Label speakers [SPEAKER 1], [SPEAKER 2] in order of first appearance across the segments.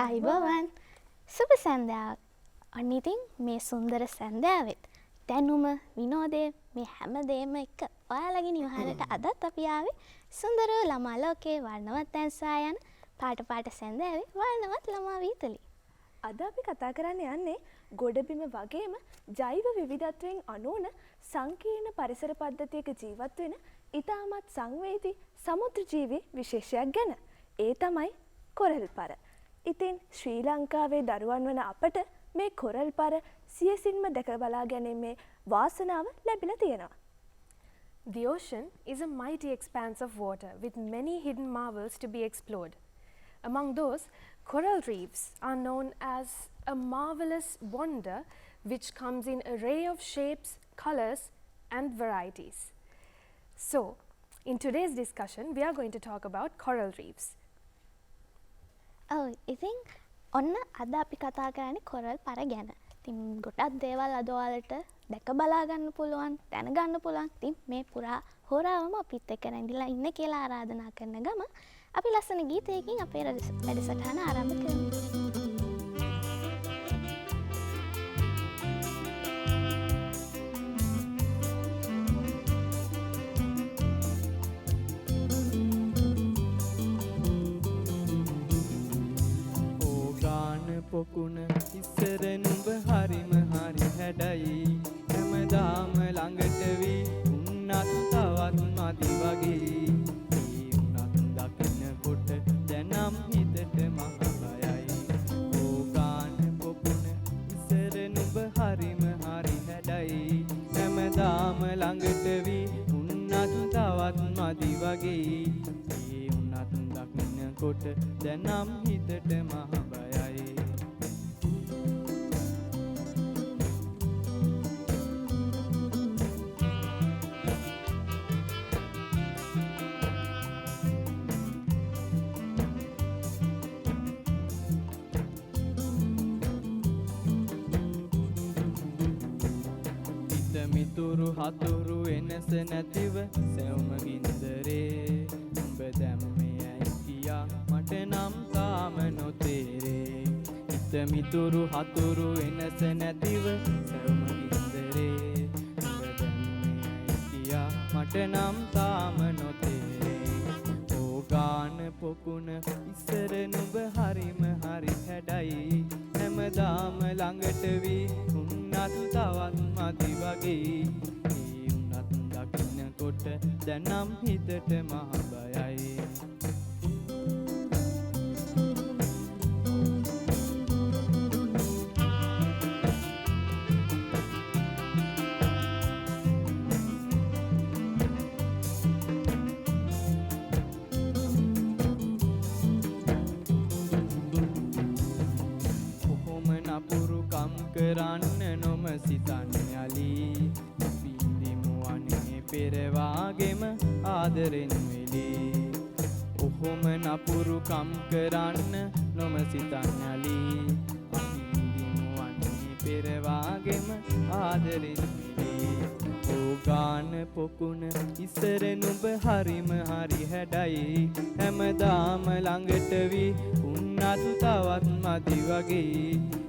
[SPEAKER 1] අයිබෝවන් සුබ සන්ධ්‍යාවක්. අන්න ඉතින් මේ සුන්දර සන්ධ්‍යාවෙත් දැනුම විනෝදය මේ හැමදේම එක්ක ඔයාලගේ නිවහනට අදත් අපි ආවේ සුන්දර ළමා ලෝකයේ වර්ණවත් ඇන්සා යන පාට පාට සන්ධ්‍යාවේ වර්ණවත් ළමා වීතලි.
[SPEAKER 2] අද අපි කතා කරන්න යන්නේ ගොඩබිම වගේම ජෛව විවිධත්වයෙන් අනෝන සංකීර්ණ පරිසර පද්ධතියක ජීවත් වෙන ඉතාමත් සංවේදී සමුද්‍ර ජීවි විශේෂයක් ගැන. ඒ තමයි කොරල් පර. ඉතින් ශ්‍රී ලංකාවේ දරුවන් වන අපට මේ කොරල් පර සියසින්ම දැක බලා ගැනීමේ වාසනාව ලැබිලා තියෙනවා.
[SPEAKER 3] The ocean is a mighty expanse of water with many hidden marvels to be explored. Among those, coral reefs are known as a marvelous wonder which comes in an array of shapes, colors and varieties. So, in today's discussion, we are going to talk about coral reefs.
[SPEAKER 1] ඉතින් ඔන්න අද අපි කතා කරන්නේ coral පර ගැන. ඉතින් ගොඩක් දේවල් අද ඔයාලට දැක බලා ගන්න පුළුවන්, දැනගන්න පුළුවන්. ඉතින් මේ පුරා හොරාවම අපිත් එක්ක රැඳිලා ඉන්න කියලා ආරාධනා කරන ගම අපි ලස්සන ගීතයකින් අපේ වැඩසටහන ආරම්භ කරමු.
[SPEAKER 4] පොකුණ ඉස්සර නුඹ හරිම හරි හැඩයි හැමදාම ළඟට වී උන්නත් තවත් මදි වගේ ඒ උනත් දකින්නකොට දැනම් හිතට මහ බයයි ඕකාන පොකුණ ඉස්සර නුඹ හරිම හරි හැඩයි හැමදාම ළඟට වී උන්නත් තවත් මදි වගේ ඒ උනත් දකින්නකොට දැනම් හිතට මහ බයයි මිතුරු හතුරු එනස නැතිව සෙවම ගින්දරේ උඹ දැම්මේ ඇයි කියා මට නම් තාම නොතේරේ හිත මිතුරු හතුරු එනස නැතිව සෙවම ගින්දරේ උඹ දැම්මේ ඇයි කියා මට නම් තාම නොතේරේ ඕගාන පොකුණ ඉස්සර නුඹ හරිම හරි හැඩයි හැමදාම ළඟට වී තවත් මදි වගේ ඒ උනත් දකින්නකොට දැනම් හිතට මහ බයයි කොහොම නපුරු කම් කරන්න නොම සිතන්න යලි පින්දිමු අනේ පෙරවාගෙම ආදරෙන් වෙලී ඔහොම නපුරු කම් කරන්න නොම සිතන්න යලි පින්දිමු අනේ පෙරවාගෙම ආදරෙන් වෙලී ඕගාන පොකුණ ඉස්සර නුඹ හරිම හරි හැඩයි හැමදාම ළඟට වී උන්නත් තවත් මදි වගේ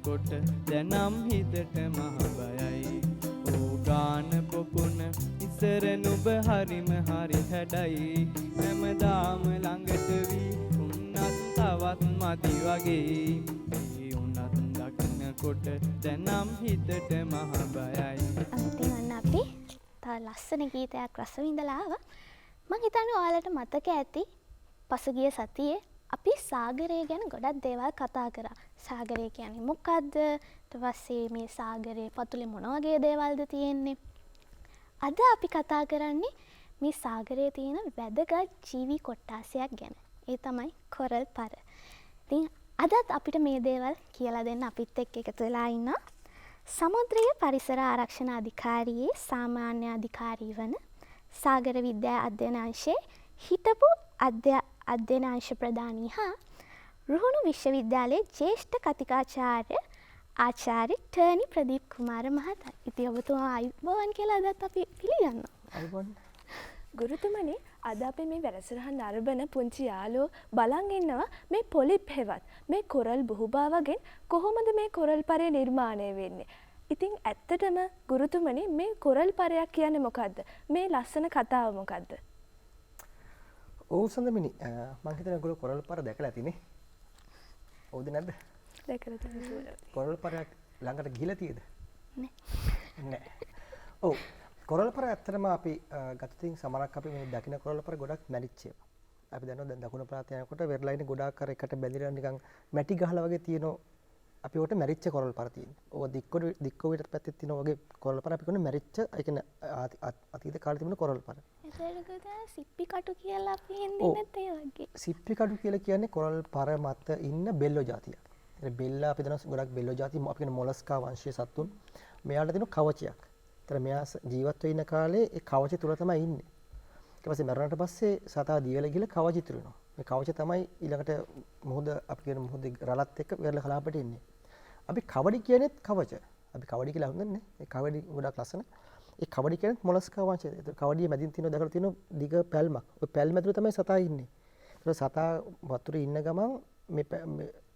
[SPEAKER 4] කොට දැනම් හිතට මහ බයයි ඕගාන පොකුණ ඉස්සර නුඹ හරිම හරි හැඩයි හැමදාම ළඟට වී උන්නත් තවත් මදි වගේ ඒ උන්නත් දකින්නකොට දැනම් හිතට මහ බයයි.
[SPEAKER 1] අන්තිම අන්න අපි තව ලස්සන ගීතයක් රස විඳලා ආවා. මං හිතන්නේ ඔයාලට මතක ඇති පසුගිය සතියේ අපි සාගරය ගැන ගොඩක් දේවල් කතා කරා. සාගරය කියන්නේ මොකක්ද? ඊට පස්සේ මේ සාගරයේ පතුලේ මොන වගේ දේවල්ද තියෙන්නේ? අද අපි කතා කරන්නේ මේ සාගරයේ තියෙන වැදගත් ජීවි කොට්ටාසයක් ගැන. ඒ තමයි කොරල් පර. ඉතින් අදත් අපිට මේ දේවල් කියලා දෙන්න අපිත් එක්ක එකතු වෙලා ඉන්නවා. සමුද්‍රීය පරිසර ආරක්ෂණ අධිකාරියේ සාමාන්‍ය අධිකාරී වන සාගර විද්‍යා අධ්‍යයන අංශයේ හිටපු අධ්‍යයන අංශ ප්‍රධානී හා රුහුණු විශ්වවිද්‍යාලයේ ජ්‍යෙෂ්ඨ කතිකාචාර්ය ආචාර්ය ටර්නි ප්‍රදීප් කුමාර මහතා. ඉතින් ඔබතුමා අයිබෝවන් කියලා අදත් අපි පිළිගන්නවා.
[SPEAKER 2] අයිබෝන්. ගුරුතුමනි අද අපි මේ වැඩසටහන අරබන පුංචි යාළුවෝ බලන් ඉන්නවා මේ පොලිප් හෙවත් මේ කොරල් බුහුබාවගෙන් කොහොමද මේ කොරල් පරය නිර්මාණය වෙන්නේ. ඉතින් ඇත්තටම ගුරුතුමනි මේ කොරල් පරයක් කියන්නේ මොකද්ද? මේ ලස්සන කතාව මොකද්ද?
[SPEAKER 5] ඔව් සඳමිනි මම හිතන්නේ ඔයගොල්ලෝ කොරල් පර දැකලා ඇතිනේ. ඔව්ද නැද්ද?
[SPEAKER 2] දැකලා තියෙනවා.
[SPEAKER 5] කොරල් පරයක් ළඟට ගිහිලා තියෙද?
[SPEAKER 1] නෑ.
[SPEAKER 5] නෑ. ඔව් කොරල් පර ඇත්තටම අපි ගතතින් සමහරක් අපි මේ දකින්න කොරල් පර ගොඩක් මැරිච්ච ඒවා. අපි දන්නවා දැන් දකුණු ප්‍රාන්තය යනකොට වෙර්ලයින් ගොඩාක් අර එකට බැඳිලා නිකන් මැටි ගහලා වගේ තියෙනවා. අපි උට මැරිච්ච කොරල් පර තියෙනවා. ඕක දික්කොවිට පැත්තේ තියෙනවා වගේ කොරල් පර අපි කියන්නේ මැරිච්ච ඒ කියන්නේ අතීත කාලේ තිබුණ කොරල් පර.
[SPEAKER 1] ඒකට සිප්පි කටු කියලා අපි හින්දි නැත් ඒ වගේ.
[SPEAKER 5] සිප්පි කටු කියලා කියන්නේ කොරල් පර මත ඉන්න බෙල්ලෝ జాතියක්. ඒ බෙල්ලා අපි දන්නවා ගොඩක් බෙල්ලෝ జాති අපි කියන මොලස්කා වංශීය සත්තුන්. මෙයාට තියෙන කවචයක්. ඒතර මෙයා ජීවත් වෙ ඉන්න කාලේ ඒ කවචය තුල තමයි ඉන්නේ. ඊට පස්සේ මරණයට පස්සේ සතා දියවල ගිහලා කවචය ඉතුරු වෙනවා. මේ කවචය තමයි ඊළඟට මොහොත අපි කියන මොහොතේ රළත් එක්ක වෙරළ කලාපට ඉන්නේ. අපි කවඩි කියනේත් කවච. අපි කවඩි කියලා හඳුන්වන්නේ. ඒ කවඩි ගොඩක් ලස්සන. ඒ කවඩි කියන්නේ මොලස්කා වංශය. ඒතර කවඩිය මැදින් තියෙන දැකලා තියෙන දිග පැල්මක්. ඔය පැල්ම ඇතුලේ තමයි සතා ඉන්නේ. ඒතර සතා වතුරේ ඉන්න ගමන් මේ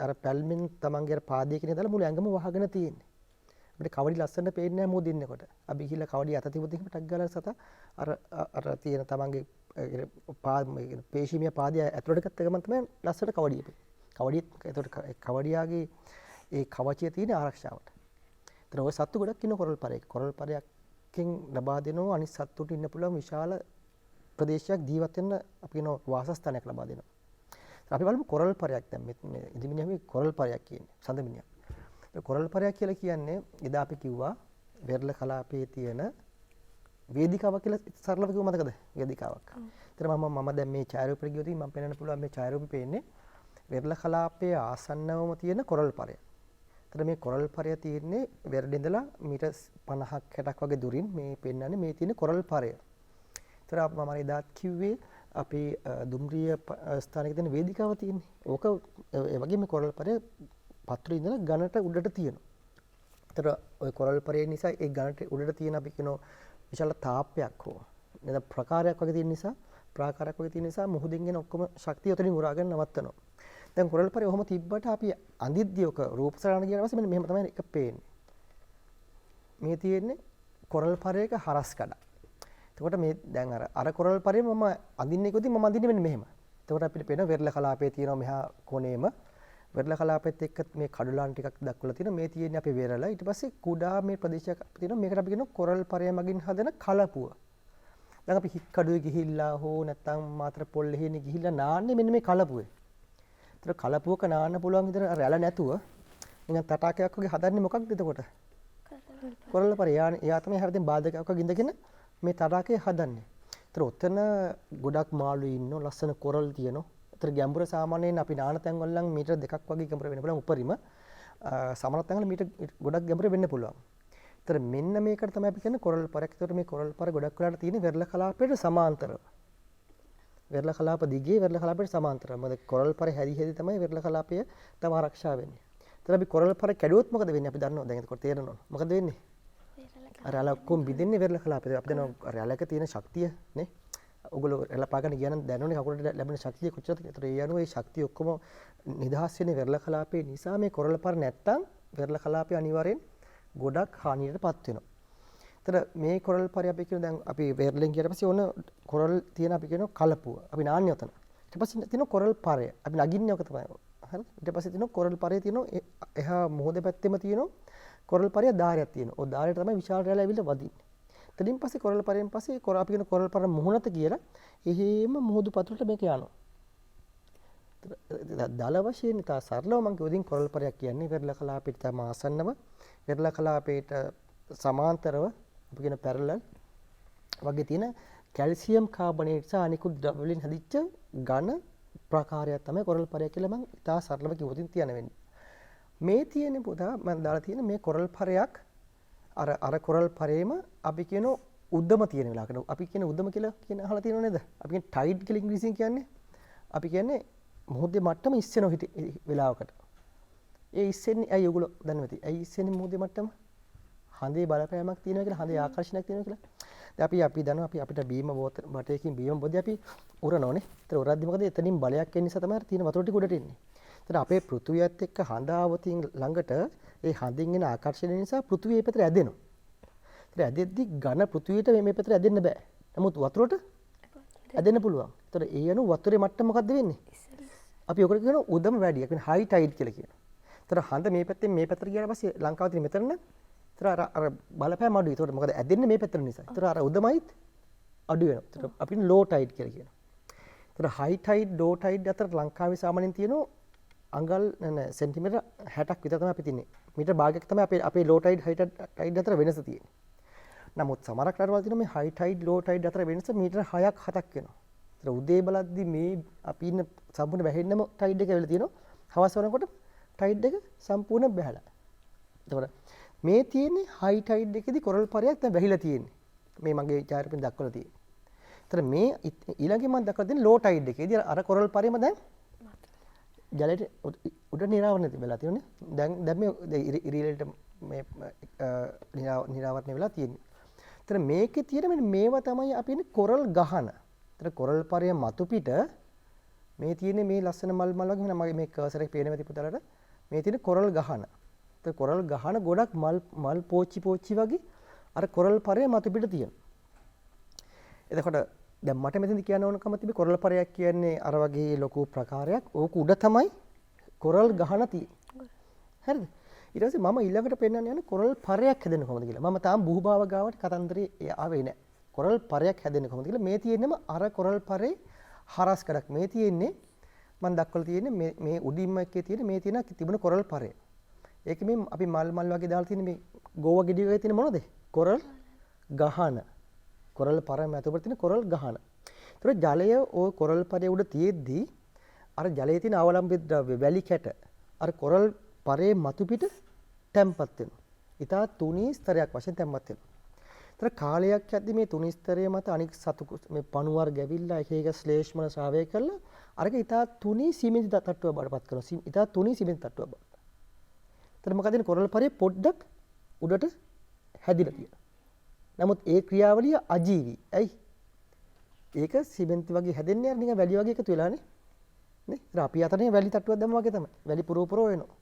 [SPEAKER 5] අර පැල්මෙන් තමන්ගේ අර පාදයේ කියන දාලා මුළු ඇඟම වහගෙන තියෙන්නේ. අපිට කවඩි ලස්සනට පේන්නේ නැහැ මොහොත ඉන්නකොට. අපි ගිහිල්ලා කවඩි අත තිබුත් එහෙම ටක් ගාලා සතා අර තියෙන තමන්ගේ පේශීමය පාදය ඇතුළට ගත්ත ගමන් තමයි ලස්සනට කවඩිය පේන්නේ. කවඩියත් ඒතකොට කවඩියාගේ ඒ කවචය තියෙන ආරක්ෂාවට. ඒතර ඔය සත්තු ගොඩක් ඉන්න කොරල් පරයක. කොරල් පරයක්ෙන් ලබා දෙනවා අනිත් සත්තුන්ට ඉන්න පුළුවන් විශාල ප්‍රදේශයක් ජීවත් වෙන්න අපි කියන වාසස්ථානයක් ලබා දෙනවා. අපි බලමු කොරල් පරයක් දැන් මේ ඉදිමිනියගේ කොරල් පරයක් කියන්නේ සඳමිනියක්. ඒ කොරල් පරයක් කියලා කියන්නේ එදා අපි කිව්වා වෙරළ කලාපයේ තියෙන වේදිකාවක් කියලා සරලව කිව්ව මතකද? වේදිකාවක්. ඒතර මම දැන් මේ ඡායාරූපෙ ගියොත් මම පෙන්වන්න පුළුවන් මේ ඡායාරූපෙ පේන්නේ වෙරළ කලාපයේ ආසන්නවම තියෙන කොරල් පරය. ඒතර මේ කොරල් පරය තියෙන්නේ වෙරළ ඉඳලා මීටර් 50ක් 60ක් වගේ දුරින් මේ පෙන්වන්නේ මේ තියෙන කොරල් පරය. ඒතර මම එදාත් කිව්වේ අපි දුම්රිය ස්ථානයක තියෙන වේදිකාව තියෙන්නේ. ඕක ඒ වගේ මේ කොරල් පරය පත්‍රේ ඉඳලා ගණට උඩට තියෙනවා. ඒතර ওই කොරල් පරය නිසා ඒ ගණට උඩට තියෙන අපි කියන විශාල තාප්පයක් හෝ නේද ප්‍රකාරයක් වගේ තියෙන නිසා ප්‍රාකාරයක් වගේ තියෙන නිසා මුහුදින් එන ඔක්කොම ශක්තිය උතනින් උරාගෙන නවත්තනවා. දැන් කොරල් පරය ඔහොම තිබ්බට අපි අඳිද්දී ඔක රූප සරණ කියන පස්සේ මෙන්න මෙහෙම තමයි එක පේන්නේ. මේ තියෙන්නේ කොරල් පරයක හරස් කඩ. එතකොට මේ දැන් අර කොරල් පරේ මම අඳින්නේ කොහොමද මම අඳින්නේ මෙන්න මෙහෙම. එතකොට අපිට පේනවා වෙරළ කලාපයේ තියෙනවා මෙහා කොනේම වෙරළ කලාපෙත් එක්ක මේ කඩුලාන් ටිකක් දක්වලා තියෙනවා. මේ තියෙන්නේ අපේ වෙරළ. ඊට පස්සේ කුඩා මේ ප්‍රදේශයක් තියෙනවා. මේකට අපි කියනවා කොරල් පරය මගින් හදන කලපුව. දැන් අපි හික් කඩුවේ ගිහිල්ලා හෝ නැත්නම් මාතර පොල්ලෙහිනේ ගිහිල්ලා නාන්නේ මෙන්න මේ කලපුවේ. ඒතර කලපුවක නාන්න පුළුවන් විතර රැළ නැතුව නිකන් තටාකයක් වගේ හදන්නේ මොකක්ද එතකොට? කොරල් පරය. යා තමයි හැරෙන් බාධකයක් වගේ ඉඳගෙන මේ තටාකය හදන්නේ. ඒතර ඔතන ගොඩක් මාළු ඉන්නෝ ලස්සන කොරල් තියෙනවා. ඒතර ගැඹුර සාමාන්‍යයෙන් අපි නාන තැන් වල නම් මීටර් 2ක් වගේ ගැඹුර වෙන්න පුළුවන් උපරිම. සමනත් තැන් වල මීටර් ගොඩක් ගැඹුර වෙන්න පුළුවන්. ඒතර මෙන්න මේකට තමයි අපි කියන්නේ කොරල් පරයක්. ඒතර මේ කොරල් පර ගොඩක් වෙලාට තියෙන්නේ වෙරළ කලාපයට සමාන්තරව. වෙරළ කලාප දිගේ වෙරළ කලාපයට සමාන්තරව. මොකද කොරල් පර හැදි තමයි වෙරළ කලාපය තම ආරක්ෂා වෙන්නේ. ඒතර අපි කොරල් පර කැඩුවොත් මොකද වෙන්නේ? අපි දන්නවා. දැන් ඒක තේරෙනවා. මොකද වෙන්නේ? අර අල ඔක්කොම බින්දෙන්නේ වෙරළ කලාපේ. අපි දන්නවා අර අලක තියෙන ශක්තිය නේ. ඔගොල්ලෝ එළ පාගන්න ගියා නම් දැනුනේ කකුලට ලැබෙන ශක්තිය කොච්චරද? ඒතර ඒ අනුව ඒ ශක්තිය ඔක්කොම නිදහස් වෙන්නේ වෙරළ කලාපේ නිසා මේ කොරල් පර නැත්තම් වෙරළ කලාපේ අනිවාර්යෙන් ගොඩක් හානියටපත් වෙනවා. ඒතර මේ කොරල් පරය අපි කියන දැන් අපි වෙරළෙන් ගියට පස්සේ ඕන කොරල් තියෙන අපි කියන කලපුව. අපි නාන්නේ ඔතන. ඊට පස්සේ තියෙන කොරල් පරය. අපි නගින්නේ ඔක තමයි. හරි. ඊට පස්සේ තියෙන කොරල් පරය තියෙන එහා මොහොත පැත්තෙම තියෙන කොරල් පරය ධාරයක් තියෙනවා. ඔය ධාරයට තමයි විශාල රැළ ඇවිල්ලා වදින්නේ. ඊටින් පස්සේ කොරල් පරයෙන් පස්සේ අපි කියන කොරල් පර මුහුණත කියලා එහෙම මුහුදු පතුලට මේක යනවා. දල වශයෙන් ඉතා සරලව මම කියුදින් කොරල් පරයක් කියන්නේ වෙරළ කලාපයට තම ආසන්නව වෙරළ කලාපයට සමාන්තරව අපි කියන පැරලල් වගේ තියෙන කැල්සියම් කාබනේට් සහ අනිකුත් ද්‍රව්‍ය වලින් හැදිච්ච ඝන ප්‍රකාරයක් තමයි කොරල් පරය කියලා මම ඉතා සරලව කියුදින් තියන වෙන්නේ. මේ තියෙන පුතා මම දාලා තියෙන මේ කොරල් පරයක් අර කොරල් පරේම අපි කියන උද්දම තියෙන වෙලාවකට අපි කියන උද්දම කියලා කියන අහලා තියෙනව නේද? අපි කියන ටයිඩ් කියලා ඉංග්‍රීසියෙන් කියන්නේ. අපි කියන්නේ මොහොතේ මට්ටම ඉස්සෙනවා වෙලාවකට. ඒ ඉස්සෙන්නේ ඇයි ඔයගොල්ලෝ දන්නේ නැති? ඇයි ඉස්සෙන්නේ මොහොතේ මට්ටම? හඳේ බලපෑමක් තියෙනවා කියලා හඳේ ආකර්ෂණයක් තියෙනවා කියලා. දැන් අපි දන්නවා අපිට බීම වටේකින් බීම බොද්දී අපි උරනෝනේ. ඒතර උරද්දි මොකද එතනින් බලයක් එන නිසා තමයි තියෙන වතුර ටික උඩට එන්නේ. ඒතර අපේ පෘථුවියත් එක්ක හඳ ආවතින් ළඟට ඒ හඳින් එන ආකර්ෂණය නිසා පෘථුවිය මේ පැත්තට ඇදෙනවා. ඒතර ඇදෙද්දි ඝන පෘථුවියට මේ පැත්තට ඇදෙන්න බෑ. නමුත් වතුරට ඇදෙන්න පුළුවන්. ඒතර ඒ අනුව වතුරේ මට්ටම මොකද්ද වෙන්නේ? අපි ඔකට කියනවා උදම වැඩි. ඒ කියන්නේ හයි ටයිඩ් කියලා කියනවා. ඒතර හඳ මේ පැත්තෙන් මේ පැත්තට ගියාට පස්සේ ලංකාවේ තියෙන මෙතන නම් ඒතර අර බලපෑම අඩුයි. ඒතකොට මොකද ඇදෙන්නේ මේ පැත්තට නිසා. ඒතර අර උදමයිත් අඩු වෙනවා. ඒතර අපි ලෝ ටයිඩ් කියලා කියනවා. ඒතර හයි ටයිඩ් ලෝ ටයිඩ් අතර ලංකාවේ සාමාන්‍යයෙන් තියෙනවා අඟල් සෙන්ටිමීටර් 60ක් විතර තමයි අපි තින්නේ. මීටර් භාගයක් තමයි අපේ ලෝ ටයිඩ් හයි ටයිඩ් අතර වෙනස තියෙන්නේ. නමුත් සමහරක් රටවල් තියෙනවා මේ හයි ටයිඩ් ලෝ ටයිඩ් අතර වෙනස මීටර් 6ක් 7ක් වෙනවා. ඒතර උදේ බලද්දි මේ අපි ඉන්න සම්පූර්ණ වැහෙන්නම ටයිඩ් එක වෙලා තියෙනවා. හවස වෙනකොට ටයිඩ් එක සම්පූර්ණ බැහැලා. එතකොට මේ තියෙන්නේ හයි ටයිඩ් එකේදී කොරල් පරයක් දැන් වැහිලා තියෙන්නේ. මේ මගේ ඡායාරූපෙන් දක්වලා තියෙන්නේ. ඒතර මේ ඊළඟේ මම දක්වලා තියෙන්නේ ලෝ ටයිඩ් එකේදී අර කොරල් පරයම දැන් ජලයට උඩ නිරාවරණය වෙලා තියෙන්නේ. දැන් මේ ඉරිලට මේ නිරාවරණය වෙලා තියෙන්නේ. ඒතර මේකේ තියෙන මෙන්න මේවා තමයි අපි ඉන්නේ කොරල් ගහන. ඒතර කොරල් පරය මතු පිට මේ තියෙන්නේ මේ ලස්සන මල් වගේ මගේ මේ කර්සර් එක පේනවා තිපුතලට මේ තියෙන කොරල් ගහන. ඒතර කොරල් ගහන ගොඩක් මල් පෝච්චි වගේ අර කොරල් පරය මතු පිට තියෙනවා. එතකොට දැන් මට මෙතනදි කියන්න ඕනකම තිබි කොරල් පරයක් කියන්නේ අර වගේ ලොකු ප්‍රකාරයක්. ඕක උඩ තමයි කොරල් ගහන තියෙන්නේ. හරිද? ඊට පස්සේ මම ඊළඟට පෙන්නන්න යන්නේ කොරල් පරයක් හැදෙන්නේ කොහොමද කියලා. මම තාම බුහුභාව ගාවට කතන්දරේ ආවේ නැහැ. කොරල් පරයක් හැදෙන්නේ කොහොමද කියලා. මේ තියෙන්නම අර කොරල් පරේ හරස් කඩක්. මේ තියෙන්නේ මම දක්වලා තියෙන්නේ මේ උඩින්ම එකේ තියෙන මේ තියෙන තිබුණ කොරල් පරය. ඒක මේ අපි මල් වගේ දාලා තියෙන මේ ගෝව ගෙඩිය වගේ තියෙන මොනවද? කොරල් ගහන. කොරල් පරය මැතුපර තියෙන කොරල් ගහන. ඒතර ජලය ওই කොරල් පරය උඩ තියෙද්දී අර ජලයේ තියෙන අවලම්බිත ද්‍රව්‍ය වැලි කැට අර කොරල් පරේ මතු පිට තැම්පත් වෙනවා. ඊට තුනී ස්තරයක් වශයෙන් තැම්පත් වෙනවා. ඒතර කාලයක් යද්දි මේ තුනී ස්තරය මත අනික් සතු මේ පණු වර්ග ඇවිල්ලා එක එක ශ්ලේෂ්මන ශ්‍රාවය කරලා අරක ඊට තුනී සිමෙන්ති තට්ටුව බඩපත් කරනවා. ඊට තුනී සිමෙන්ති තට්ටුව බඩ. ඒතර මොකද වෙන්නේ කොරල් පරේ පොඩ්ඩක් උඩට හැදිලා තියෙනවා. නමුත් ඒ ක්‍රියාවලිය අජීවී. ඇයි? ඒක සිමෙන්ති වගේ හැදෙන්නේ නිකන් වැලි වගේ එකතු වෙලානේ. නේ? ඒතර අපි අතනේ වැලි තට්ටුවක් දැම්ම වගේ තමයි. වැලි පුරෝ වෙනවා.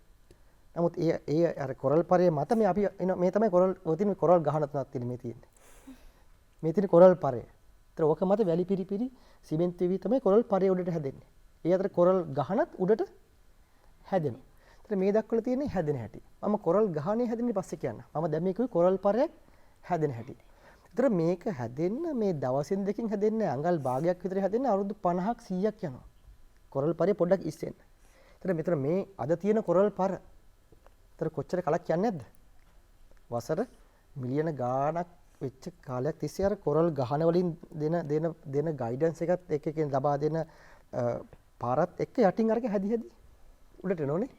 [SPEAKER 5] නමුත් ඒ අර කොරල් පරේ මත මේ අපි මේ තමයි කොරල් ඔය තියෙන කොරල් ගහන තුනක් තියෙන මේ තියෙන්නේ. මේ තියෙන කොරල් පරේ. ඒතර ඕක මත වැලි පිරි සිමෙන්ති වී තමයි කොරල් පරේ උඩට හැදෙන්නේ. ඒ අතර කොරල් ගහනත් උඩට හැදෙනවා. ඒතර මේ දක්වලා තියෙන්නේ හැදෙන හැටි. මම කොරල් ගහනේ හැදෙන්නේ පස්සේ කියන්න. මම දැන් මේ කිව්වේ කොරල් පරයක් හැදෙන හැටි. ඒතර මේක හැදෙන්න මේ දවසින් දෙකකින් හැදෙන්නේ අඟල් භාගයක් විතර හැදෙන්නේ අවුරුදු 50ක් 100ක් යනවා. කොරල් පරේ පොඩ්ඩක් ඉස්සෙන්න. ඒතර මෙතන මේ අද තියෙන කොරල් පර ඒතර කොච්චර කලක් යන්නේ නැද්ද? වසර මිලියන ගාණක් වෙච්ච කාලයක් තිස්සේ අර කොරල් ගහන වලින් දෙන ගයිඩන්ස් එකත් එකකින් ලබා දෙන පාරත් එක්ක යටින් අරක හැදි උඩට එනෝනේ.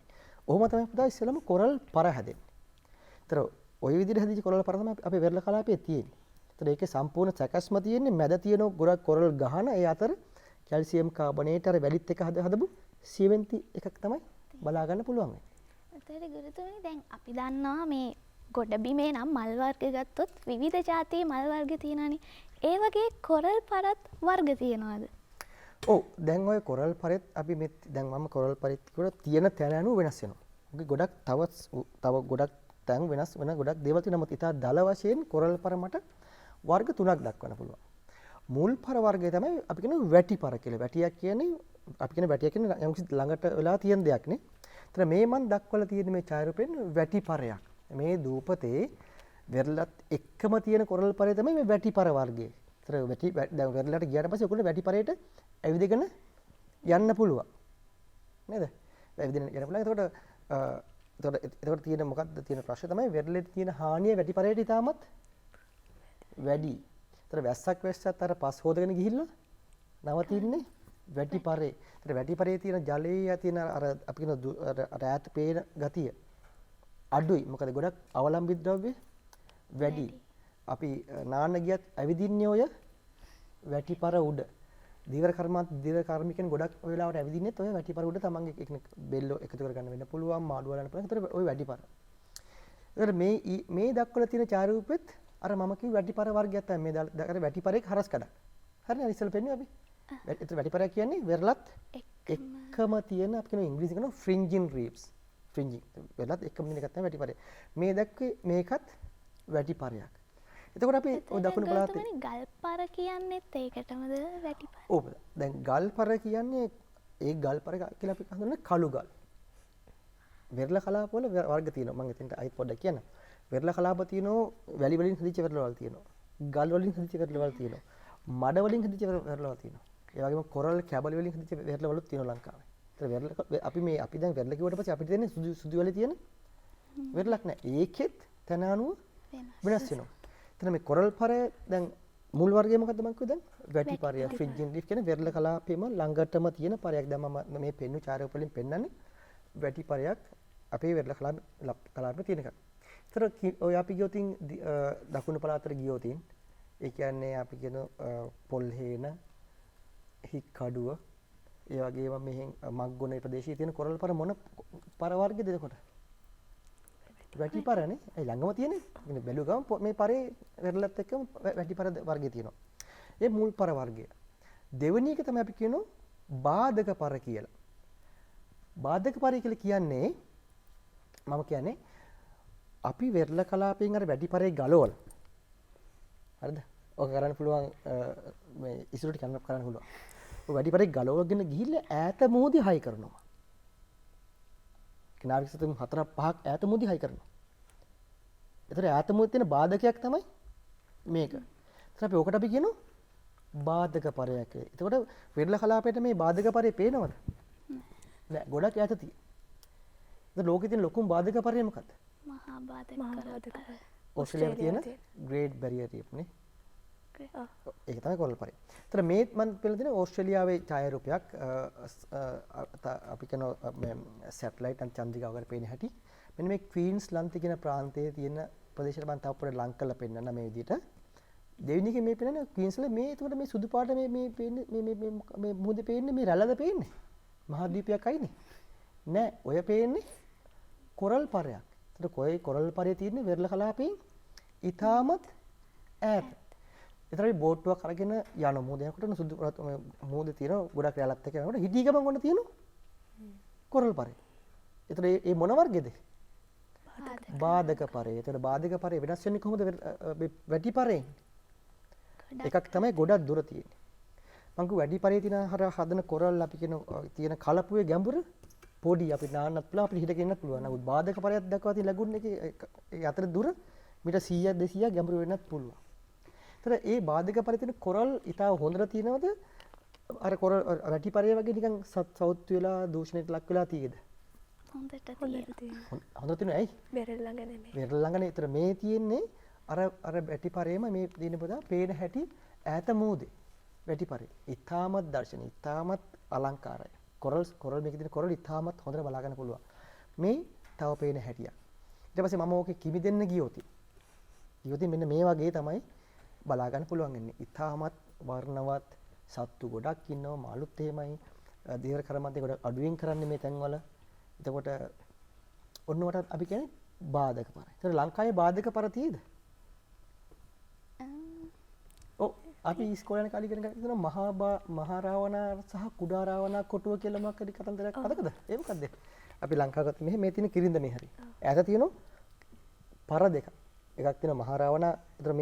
[SPEAKER 5] ඔහොම තමයි පුතා ඉස්සෙල්ලාම කොරල් පර හැදෙන්නේ. ඒතර ওই විදිහට හැදිච්ච කොරල් පර තමයි අපේ වෙරළ කලාපයේ තියෙන්නේ. ඒතර ඒකේ සම්පූර්ණ සැකස්ම තියෙන්නේ මැද තියෙන ගොඩක් කොරල් ගහන ඒ අතර කැල්සියම් කාබනේට් අර වැලිත් එක හදපු සිමෙන්ති එකක් තමයි බලා ගන්න පුළුවන්.
[SPEAKER 1] එතකොට ගුරුතුමනි දැන් අපි දන්නවා මේ ගොඩබිමේ නම් මල් වර්ග ගත්තොත් විවිධ ජාතියේ මල් වර්ග තියෙනවානේ. ඒ වගේ කොරල් පරත් වර්ග තියෙනවද?
[SPEAKER 5] ඔව් දැන් ඔය කොරල් පරෙත් අපි මේ දැන් මම කොරල් පරෙත් කියලා තියෙන තැන අනුව වෙනස් වෙනවා. මොකද ගොඩක් තව ගොඩක් තැන් වෙනස් වෙන ගොඩක් දේවල් තියෙනවා. නමුත් ඉතා දල වශයෙන් කොරල් පර මට වර්ග තුනක් දක්වන්න පුළුවන්. මුල් පර වර්ගය තමයි අපි කියන වැටි පර කියලා. වැටියක් කියන්නේ අපි කියන වැටියක් කියන්නේ යම්කිසි ළඟට වෙලා තියෙන දෙයක් නේ. ඒතර මේ මන් දක්වලා තියෙන මේ ඡායාරූපෙන් වැටි පරයක්. මේ දූපතේ වෙරළත් එක්කම තියෙන කොරල් පරය තමයි මේ වැටි පර වර්ගය. ඒතර වැටි දැන් වෙරළට ගියාට පස්සේ ඔයගොල්ලෝ වැටි පරේට ඇවිදගෙන යන්න පුළුවන්. නේද? ඇවිදගෙන යන්න පුළුවන්. එතකොට තියෙන මොකක්ද තියෙන ප්‍රශ්නේ තමයි වෙරළේ තියෙන හානිය වැටි පරේට ඉතාමත් වැඩි. ඒතර වැස්සක් වැස්සත් අර පස් හොදගෙන ගිහිල්ලා නවතින්නේ වැටි පරේ. ඒතර වැටි පරේ තියෙන ජලයේ තියෙන අර අපි කියන අර ඈත පේන ගතිය අඩුයි. මොකද ගොඩක් අවලම්බිත ද්‍රව්‍ය වැඩි. අපි නාන්න ගියත් ඇවිදින්නේ ඔය වැටි පර උඩ. දීවර කර්මිකයන් ගොඩක් ඔය වෙලාවට ඇවිදින්නෙත් ඔය වැටි පර උඩ තමන්ගේ එක්ක බෙල්ල එකතු කරගන්න වෙන්න පුළුවන් මාඩු වලන්න පුළුවන්. ඒතර ඔය වැටි පර. ඒතර මේ දක්වලා තියෙන ඡායාරූපෙත් අර මම කිව්ව වැටිපර වර්ගයක් තමයි මේ අර වැටිපරේ හරස් කඩක්. හරිනේ අර ඉස්සෙල්ලා පෙන්නුවා අපි. ඒතර වැටිපරයක් කියන්නේ වෙරළත් එකම තියෙන අපි කියන ඉංග්‍රීසි කරන fringing reefs. fringing වෙරළත් එකම තියෙන එකක් තමයි වැටිපරේ. මේ දැක්කේ මේකත් වැටිපරයක්. එතකොට අපි ඔය දකුණු පළාතේ
[SPEAKER 1] ගල්පර කියන්නෙත් ඒකටමද වැටිපර?
[SPEAKER 5] ඔව්. දැන් ගල්පර කියන්නේ ඒ ගල්පර කියලා අපි හඳුන්වන්නේ කළු ගල්. වෙරළ කලාප වල වර්ග තියෙනවා. මම එතනට අයිත් පොඩ්ඩක් කියන්න. වෙරළ කලාප තියෙනවා වැලි වලින් හදිච්ච වෙරළ වල තියෙනවා. ගල් වලින් හදිච්ච වෙරළ වල තියෙනවා. මඩ වලින් හදිච්ච වෙරළ වල තියෙනවා. ඒ වගේම කොරල් කැබලි වලින් හදිච්ච වෙරළ වලුත් තියෙනවා ලංකාවේ. ඒතර වෙරළ අපි දැන් වෙරළ කිව්වට පස්සේ අපිට දෙන්නේ සුදු වලේ තියෙන වෙරළක් නෑ. ඒකෙත් තන අණුව වෙනස් වෙනවා. එතන මේ කොරල් පරය දැන් මුල් වර්ගය මොකද්ද මම කිව්වේ දැන් වැටිපරය ෆ්‍රිජින් ලිෆ් කියන වෙරළ කලාපෙම ළඟටම තියෙන පරයක්. දැන් මම මේ පෙන්නු චාරක වලින් පෙන්නන්නේ වැටිපරයක් අපේ වෙරළ කලාපේ තියෙන එකක්. ඒතර ඔය අපි ගියොතින් දකුණු පළාතට ගියොතින් ඒ කියන්නේ අපි කියන පොල් හේන හික්කඩුව ඒ වගේම මෙහෙන් මග්ගොනේ ප්‍රදේශයේ තියෙන කොරල් පර මොන පර වර්ගයද එතකොට? වැටිපරනේ. ඒ ළඟම තියෙන්නේ. ඉතින් බැලුව ගමන් මේ පරේ වෙරළත් එක්කම වැටිපර වර්ගය තියෙනවා. ඒ මුල් පර වර්ගය. දෙවෙනි එක තමයි අපි කියනවා බාධක පර කියලා. බාධක පර කියලා කියන්නේ මම කියන්නේ අපි වෙරළ කලාපයෙන් අර වැටිපරේ ගලවල. හරිද? ඔක කරන්න පුළුවන් මේ ඉස්සරට කරන්න පුළුවන්. ඔය වැටිපරේ ගලවගෙන ගිහිල්ලා ඈත මෝදි හයි කරනවා. කිනාරික සතුන් 4-5ක් ඈත මුදි හයි කරනවා. ඒතර ඈත මුදි තියෙන බාධකයක් තමයි මේක. ඒතර අපි ඔකට අපි කියනවා බාධක පරයක්. එතකොට වෙරළ කලාපයට මේ බාධක පරේ පේනවද? නෑ ගොඩක් ඈත තියෙන. ඒතර ලෝකෙ තියෙන ලොකුම බාධක පරේ මොකක්ද?
[SPEAKER 1] මහා බාධක පර.
[SPEAKER 5] ඕස්ට්‍රේලියාවේ තියෙන ග්‍රේට් බැරියර් රීෆ් නේ. ඒක තමයි කොරල් පරේ. ඒතර මේ මම පෙන්නන තියෙන ඕස්ට්‍රේලියාවේ ඡායාරූපයක් අපි කියන සැටලයිට් අන් චන්ද්‍රිකාවකට පේන හැටි. මෙන්න මේ ක්වීන්ස්ලන්ත කියන ප්‍රාන්තයේ තියෙන ප්‍රදේශයට මම තව පොඩ්ඩක් ලං කරලා පෙන්නන්න මේ විදිහට. දෙවෙනි එකේ මේ පෙන්නන ක්වීන්ස්ලන්ත මේ එතකොට මේ සුදු පාට මේ පේන්නේ මේ මුහුදේ පේන්නේ මේ රැළද පේන්නේ. මහද්වීපයක් අයිනේ. නෑ ඔය පේන්නේ කොරල් පරයක්. ඒතකොට කොරල් පරේ තියෙන්නේ වෙරළ කලාපයෙන් ඊටමත් ඈත. ඒතර මේ බෝට්ටුවක් අරගෙන යන මොහොත යනකොට සුදු මොහොතේ තියෙන ගොඩක් රැළත් එක්ක යනකොට හිටි ගමන් ඔන්න තියෙනවා කොරල් පරේ. ඒතර මේ මොන වර්ගයේද? බාධක පරේ. ඒතර බාධක පරේ වෙනස් වෙන්නේ කොහොමද වැටි පරෙන්? එකක් තමයි ගොඩක් දුර තියෙන්නේ. මං කිව්ව වැඩි පරේ තියෙන හදන කොරල් අපි කියන තියෙන කලපුවේ ගැඹුර පොඩි අපිට නාන්නත් පුළුවන් අපිට හිටගෙන ඉන්නත් පුළුවන්. නමුත් බාධක පරයක් දක්වා තියෙන ලැබුණ එකේ අතර දුර මීටර් 100ක් 200ක් ගැඹුරු වෙන්නත් පුළුවන්. ඒතර ඒ බාධක පරේ තියෙන කොරල් ඉතාල හොඳට තියෙනවද? අර කොරල් වැටි පරේ වගේ නිකන් සවුත් වෙලා දූෂණයට ලක් වෙලා තියෙද?
[SPEAKER 1] හොඳට තියෙනවා.
[SPEAKER 5] හොඳට තියෙනවා ඇයි?
[SPEAKER 2] වෙරළ ළඟ නෙමෙයි.
[SPEAKER 5] වෙරළ ළඟ නේ. ඒතර මේ තියෙන්නේ අර වැටි පරේම මේ දින පොදා පේන හැටි ඈත මූදේ වැටි පරේ. ඊටමත් දර්ශනීය, ඊටමත් අලංකාරයි. කොරල් මේකේ තියෙන කොරල් ඊටමත් හොඳට බලා ගන්න පුළුවන්. මේ තව පේන හැටියක්. ඊට පස්සේ මම ඕකේ කිමි දෙන්න ගියොත් මෙන්න මේ වගේ තමයි බලා ගන්න පුළුවන් ඉන්නේ. ඊටමත් වර්ණවත් සත්තු ගොඩක් ඉන්නවා. මාළුත් එහෙමයි. දේවර කරමන්තේ ගොඩක් අඩුවෙන් කරන්නේ මේ තැන්වල. එතකොට ඔන්න වට අපි කියන්නේ බාධක පර. ඒතර ලංකාවේ බාධක පර තියෙද? ඔව් අපි ඉස්කෝලේ යන කාලේ ඉගෙන ගන්න තියෙනවා මහා රාවණා සහ කුඩා රාවණා කොටුව කියලා මොකක් හරි කතන්දරයක් මතකද? ඒ මොකක්ද? අපි ලංකාවකට මේ තියෙන කිරින්දනේ හරි. ඈත තියෙනවා පර දෙකක්. එකක් තියෙනවා මහා රාවණා. ඒතර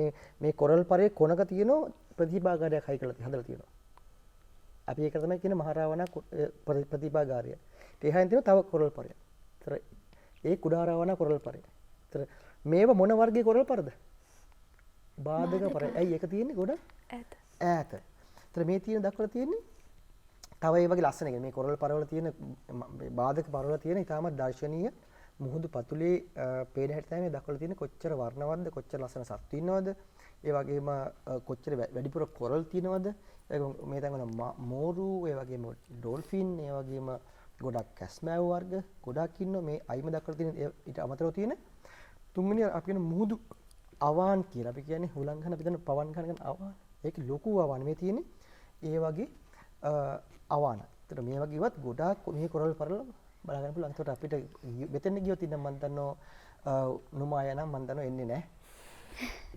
[SPEAKER 5] මේ කොරල් පරේ කොනක තියෙනවා ප්‍රතිභාගාරයක් හයි කරලා හදලා තියෙනවා. අපි ඒක තමයි කියන මහා රාවණා ප්‍රතිභාගාරය. ඒ හැයින් තියෙනවා තව කොරල් පරයක්. ඒතර ඒ කුඩා රාවණා කොරල් පරය. ඒතර මේව මොන වර්ගයේ කොරල් පරද? බාධක පරය. ඇයි ඒක තියෙන්නේ ගොඩ ඈත. ඒතර මේ තියෙන දක්වලා තියෙන්නේ තව ඒ වගේ ලස්සන එක. මේ කොරල් පරවල තියෙන බාධක පරවල තියෙන ඉතාමත් දර්ශනීය මුහුදු පතුලේ පේන හැටි තමයි මේ දක්වලා තියෙන්නේ. කොච්චර වර්ණවත්ද, කොච්චර ලස්සන සත්තු ඉන්නවද, ඒ වගේම කොච්චර වැඩිපුර කොරල් තියෙනවද, මේ තැන්වල මෝරු, ඒ වගේම ඩෝල්ෆින්, ඒ වගේම ගොඩක් කැස්මෑව් වර්ග ගොඩක් ඉන්නවා. මේ අයිම දක්වලා තියෙන ඊට අමතරව තියෙන තුන්වෙනි අපි කියන මුහුදු අවාන් කියලා. අපි කියන්නේ හුලං අපි දන්න පවන් ගන්න අවාන්. ඒක ලොකු අවාන් මේ තියෙන්නේ. ඒ වගේ අවාන. ඒතර මේ වගේවත් ගොඩාක් මේ කොරල් පරල බලා ගන්න පුළුවන්. ඒකට අපිට මෙතන ගියොත් ඉන්න මම දන්නෝ නුමාය නම් මම දන්නෝ එන්නේ නැහැ.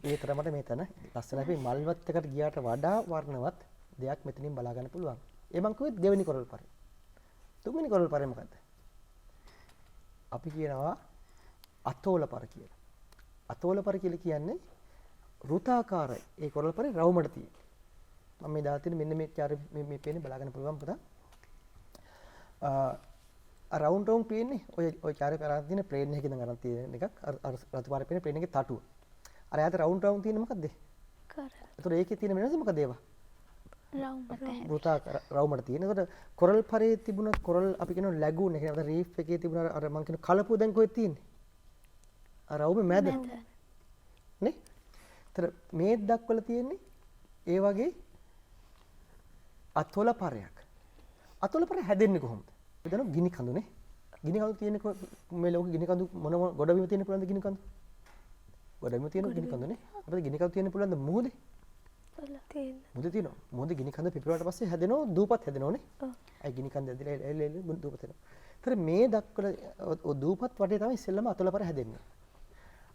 [SPEAKER 5] ඒ තරමට මේ තැන ලස්සනයි. අපි මල්වත් එකට ගියාට වඩා වර්ණවත් දෙයක් මෙතනින් බලා ගන්න පුළුවන්. ඒ මං කිව්වේ දෙවෙනි කොරල් පරය. තුන්වෙනි කොරල් පරය මොකද්ද? අපි කියනවා අතෝල පර කියලා. අතෝල පර කියලා කියන්නේ වෘත්තාකාරයි. ඒ කොරල් පරේ රවුමට තියෙන. මම මේ දාලා තියෙන මෙන්න මේ චාර මේ පේන්නේ බලා ගන්න පුළුවන් පුතා. රවුන්ඩ් රවුන්ඩ් පේන්නේ ඔය චාරේ කරන් තියෙන ප්ලේන් එකකින් ගන්න තියෙන එකක්. අර රතු පාරේ පේන ප්ලේන් එකේ තටුව. අර යාත රවුන්ඩ් රවුන්ඩ් තියෙන මොකද්ද?
[SPEAKER 1] කොරල්.
[SPEAKER 5] ඒතකොට ඒකේ තියෙන වෙනස මොකද ඒවා?
[SPEAKER 1] රවුමට
[SPEAKER 5] වෘත්තාකාර රවුමට තියෙන. ඒතකොට කොරල් පරේ තිබුණ කොරල් අපි කියනවා ලැගූන් එක. නැත්නම් රීෆ් එකේ තිබුණ අර මම කියන කලපුව දැන් කොහෙද තියෙන්නේ? අර රවුමේ මැද. නේ? ඒතර මේ දක්වලා තියෙන්නේ ඒ වගේ අතොල පරයක්. අතොල පර හැදෙන්නේ කොහොමද? අපි දන්නවා ගිනි කඳුනේ. ගිනි කඳු තියෙන්නේ මේ ලෝකෙ ගිනි කඳු මොන ගොඩබිම තියෙන්න පුළුවන්ද ගිනි කඳු? ගොඩබිම තියෙන ගිනි කඳුනේ. අපිට ගිනි කඳු තියෙන්න පුළුවන්ද මුහුදේ?
[SPEAKER 2] තියෙන.
[SPEAKER 5] මුහුදේ තියෙනවා. මුහුදේ ගිනි කඳ පිපිරුවාට පස්සේ හැදෙනවා දූපත් හැදෙනවනේ. අය ගිනි කඳ ඇදලා එළ දූපත් වෙනවා. ඒතර මේ දක්වල දූපත් වටේ තමයි ඉස්සෙල්ලම අතොල පර හැදෙන්නේ.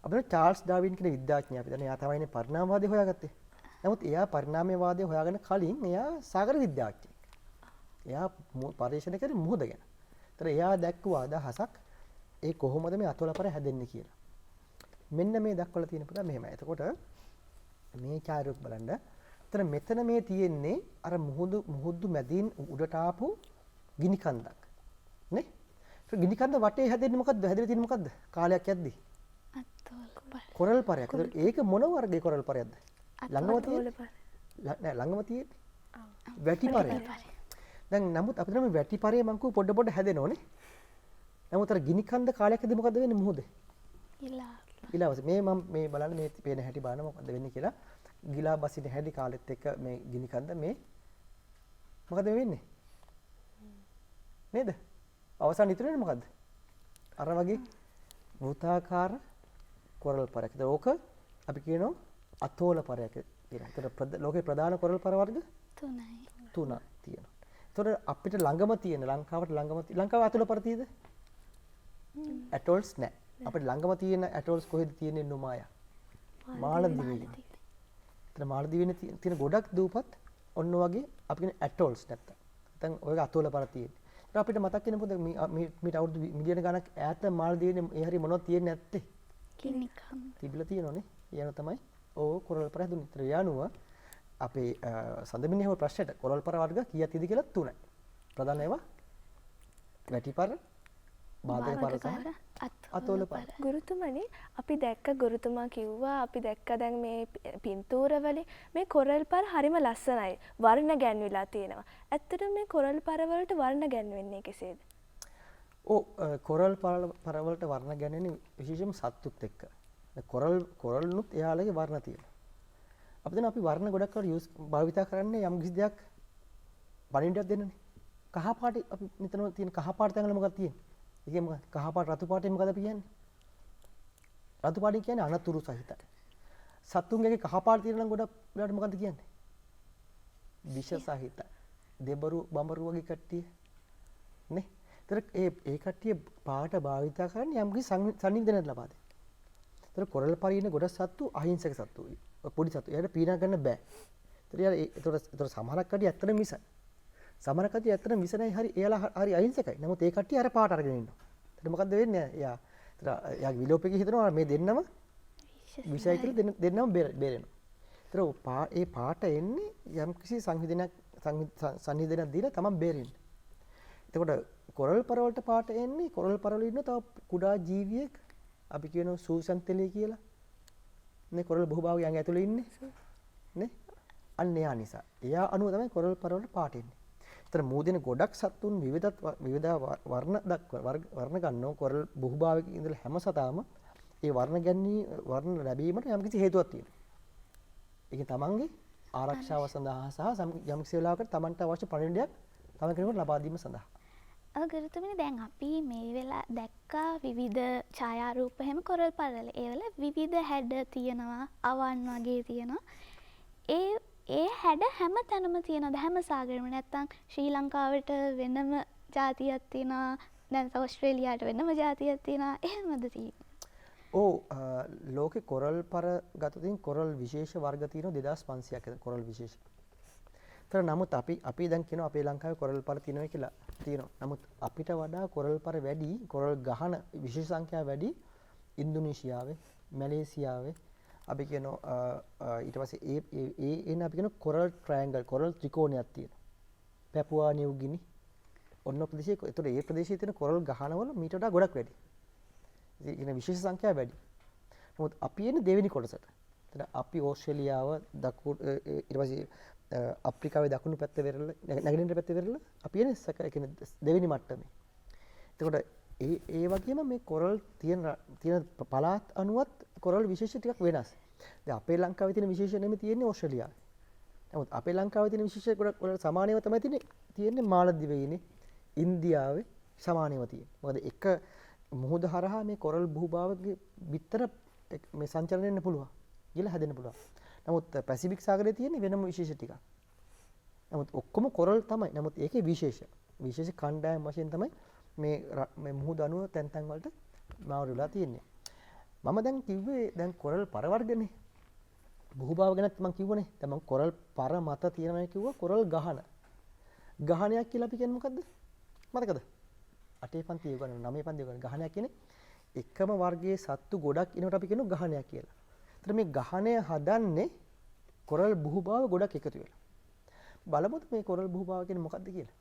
[SPEAKER 5] අපිට චාල්ස් ඩාවින් කියන විද්‍යාඥයා අපි දන්නේ එයා තමයිනේ පරිණාමවාදී හොයාගත්තේ. නමුත් එයා පරිණාමවාදී හොයාගන්න කලින් එයා සාගර විද්‍යාඥයෙක්. එයා පරීක්ෂණ කරේ මුහුද ගැන. ඒතර එයා දැක්කුවා අදහසක් ඒ කොහොමද මේ අතොල පර හැදෙන්නේ කියලා. මෙන්න මේ දක්වලා තියෙන පුතා මෙහෙමයි. එතකොට මේ චාරුක් බලන්න. එතන මෙතන මේ තියෙන්නේ අර මුහුදු මැදින් උඩට ආපු ගිනි කන්දක්. නේ? ඒ ගිනි කන්ද වටේ හැදෙන්නේ මොකද්ද? හැදෙලා තියෙන්නේ මොකද්ද? කාලයක් යද්දි. කොරල් පරයක්. ඒක මොන වර්ගයේ කොරල් පරයක්ද? ළඟම තියෙන්නේ. නෑ ළඟම තියෙන්නේ. වැටි පරයක්. දැන් නමුත් අපිට මේ වැටි පරේ මං කෝ පොඩ හැදෙනෝනේ. නමුත් අර ගිනි කන්ද කාලයක් යද්දි මොකද්ද වෙන්නේ මුහුදේ? ඊළඟට මේ මම මේ බලන්න මේ පේන හැටි බලන්න මොකද්ද වෙන්නේ කියලා. ගිලා බසින හැටි කාලෙත් එක්ක මේ ගිනි කන්ද මේ මොකද වෙන්නේ? නේද? අවසන් ඉතුරුනේ මොකද්ද? අර වගේ වෘත්තාකාර කොරල් පරයක්. ඒක ඕක අපි කියනවා අතෝල පරයක් කියලා. ඒතර ලෝකේ ප්‍රධාන කොරල් පර වර්ග 3ක් තියෙනවා. ඒතර අපිට ළඟම තියෙන ලංකාව අතෝල පර තියෙද? ඇටෝල්ස් නැහැ. අපිට ළඟම තියෙන ඇටෝල්ස් කොහෙද තියෙන්නේ? නුමායා. මාලදිවයිනේ. ඒතර මාලදිවයිනේ තියෙන ගොඩක් දූපත් ඔන්න වගේ අපි කියන ඇටෝල්ස් නැත්තම් ඔය අතෝල පර තියෙන්නේ. ඒත් අපිට මතක් වෙන පොද මීට අවුරුදු මිලියන ගණක් ඈත මාලදිවයිනේ ඒ හරිය මොනවද තියෙන්නේ නැත්තේ?
[SPEAKER 1] ගිනි කඳ.
[SPEAKER 5] තිබිලා තියෙනවනේ. ඊයන තමයි ඕ කොරල් පර හැදුනේ. ඒතර යානුව අපේ සඳමිනේ හො ප්‍රශ්නෙට කොරල් පර වර්ග කීයක් තියෙද කියලා 3යි. ප්‍රධාන ඒවා වැටි පර, බාධක පර සහ අතෝල පර.
[SPEAKER 2] ගුරුතුමනි අපි දැක්ක ගුරුතුමා කිව්වා අපි දැක්ක දැන් මේ පින්තූරවල මේ කොරල් පර හරිම ලස්සනයි. වර්ණ ගැන්විලා තියෙනවා. ඇත්තටම මේ කොරල් පර වලට වර්ණ ගැන්වෙන්නේ කෙසේද?
[SPEAKER 5] කොරල් පර වලට වර්ණ ගැන්වෙන්නේ විශේෂයෙන්ම සත්තුත් එක්ක. කොරල්නුත් එයාලගේ වර්ණ තියෙනවා. අපි දැන් අපි වර්ණ ගොඩක් භාවිතා කරන්නේ යම් කිසි දෙයක් පණිවිඩයක් දෙන්නනේ. කහ පාටි අපි මෙතන තියෙන කහ පාට තැන්වල මොකක්ද තියෙන්නේ? ඒකේ මොකක්ද? කහ පාට රතු පාටේ මොකද අපි කියන්නේ? රතු පාටි කියන්නේ අනතුරු සහිතයි. සත්තුන්ගේ කහ පාට තියෙන නම් ගොඩක් වෙලාවට මොකද්ද කියන්නේ? විෂ සහිතයි. දෙබරු බඹරු වගේ කට්ටිය නේ? ඒතර ඒ කට්ටිය පාට භාවිතා කරන්නේ යම් කිසි සංනිවේදනයක් ලබා දෙන්න. ඒතර කොරල් පරිින ගොඩක් සත්තු අහිංසක සත්තු. පොඩි සත්තු. එයාට පීඩා ගන්න බෑ. ඒතර සමහරක් කට්ටිය ඇත්තටම මිසයි. සමහර කට්ටිය ඇත්තටම මිසනයි හරි එයාලා හරි අහිංසකයි. නමුත් ඒ කට්ටිය අර පාට අරගෙන ඉන්නවා. ඒතර මොකද්ද වෙන්නේ? එයාගේ විලෝපකේ හිතනවා මේ දෙන්නම විෂය කියලා දෙන්නම බේරෙනවා. ඒතර ඒ පාට එන්නේ යම් කිසි සංහිඳනයක් දීලා තමයි බේරෙන්නේ. එතකොට කොරල් පර වලට පාට එන්නේ කොරල් පර වල ඉන්න තව කුඩා ජීවියෙක් අපි කියනවා සූසන් තෙලේ කියලා. නේ කොරල් බහුභාගය ඇඟ ඇතුලේ ඉන්නේ. නේ? අන්න එයා නිසා. එයා අනුව තමයි කොරල් පර වලට පාට එන්නේ. ඒතර මූදින ගොඩක් සත්තුන් විවිධ වර්ණ ගන්නව කොරල් බහුභාගයක ඉඳලා හැම සතාම ඒ වර්ණ ලැබීමට යම්කිසි හේතුවක් තියෙනවා. ඒක තමන්ගේ ආරක්ෂාව සඳහා සහ යම්කිසි වෙලාවකට තමන්ට අවශ්‍ය පණිවිඩයක් තම කෙනෙකුට ලබා දීම සඳහා.
[SPEAKER 1] ගුරුතුමනි දැන් අපි මේ වෙලා දැක්කා විවිධ ඡායාරූප හැම කොරල් පරවල. ඒවල විවිධ හැඩ තියෙනවා, අවන් වගේ තියෙනවා. ඒ හැඩ හැම තැනම තියෙනවද? හැම සාගරෙම නැත්තම් ශ්‍රී ලංකාවට වෙනම ජාතියක් තියෙනවා, නැත්නම් ඕස්ට්‍රේලියාවට වෙනම ජාතියක් තියෙනවා. එහෙමද තියෙන්නේ?
[SPEAKER 5] ඕ ලෝකෙ කොරල් පර ගතතින් කොරල් විශේෂ වර්ග තියෙනවා 2500ක් කොරල් විශේෂ. තර නමුත් අපි දැන් කියනවා අපේ ලංකාවේ කොරල් පර තියෙනවා කියලා තියෙනවා. නමුත් අපිට වඩා කොරල් පර වැඩි කොරල් ගහන විශේෂ සංඛ්‍යාව වැඩි ඉන්දුනීසියාවේ, මැලේසියාවේ අපි කියනවා ඊට පස්සේ ඒ එන අපි කියනවා කොරල් ට්‍රයැන්ගල් කොරල් ත්‍රිකෝණයක් තියෙනවා. පැපුවා නිව් ගිනි ඔන්න ප්‍රදේශයේ ඒතර ඒ ප්‍රදේශයේ තියෙන කොරල් ගහනවල මීට වඩා ගොඩක් වැඩි. ඉතින් විශේෂ සංඛ්‍යාව වැඩි. නමුත් අපි එන්නේ දෙවෙනි කොටසට. එතන අපි ඕස්ට්‍රේලියාව ඊට පස්සේ අප්‍රිකාවේ දකුණු පැත්ත වෙරළ නැගෙනහිර පැත්ත වෙරළ අපි එන්නේ දෙවෙනි මට්ටමේ. එතකොට ඒ වගේම මේ කොරල් තියෙන පළාත් අනුවත් කොරල් විශේෂ ටිකක් වෙනස්. දැන් අපේ ලංකාවේ තියෙන විශේෂ නෙමෙයි තියෙන්නේ ඕස්ට්‍රේලියාවේ. නමුත් අපේ ලංකාවේ තියෙන විශේෂ ගොඩක් සමානව තමයි තියෙන්නේ මාලදිවයිනේ, ඉන්දියාවේ සමානව තියෙන්නේ. මොකද එක මුහුද හරහා මේ කොරල් භූභාගයේ විතර මේ සංචලනය වෙන්න පුළුවන්. ගිල හැදෙන්න පුළුවන්. නමුත් පැසිෆික් සාගරයේ තියෙන වෙනම විශේෂ ටිකක්. නමුත් ඔක්කොම කොරල් තමයි. නමුත් ඒකේ විශේෂ කණ්ඩායම් වශයෙන් තමයි මේ මුහුද අණුව තැන් තැන් වලට මාරු වෙලා තියෙන්නේ. මම දැන් කිව්වේ දැන් කොරල් පරවර්ගනේ. භූභාව ගැනත් මම කිව්වනේ. දැන් මම කොරල් පර මත තියෙනවා කිව්වා කොරල් ගහන. ගහනයක් කියලා අපි කියන්නේ මොකද්ද? මතකද? 8 පන්ති උගන්වන 9 පන්ති උගන්වන ගහනයක් කියන්නේ එකම වර්ගයේ සත්තු ගොඩක් ඉනකොට අපි කියනවා ගහනයක් කියලා. ඒතර මේ ගහනය හදන්නේ කොරල් භූභාව ගොඩක් එකතු වෙලා. බලමුද මේ කොරල් භූභාව කියන්නේ මොකක්ද කියලා?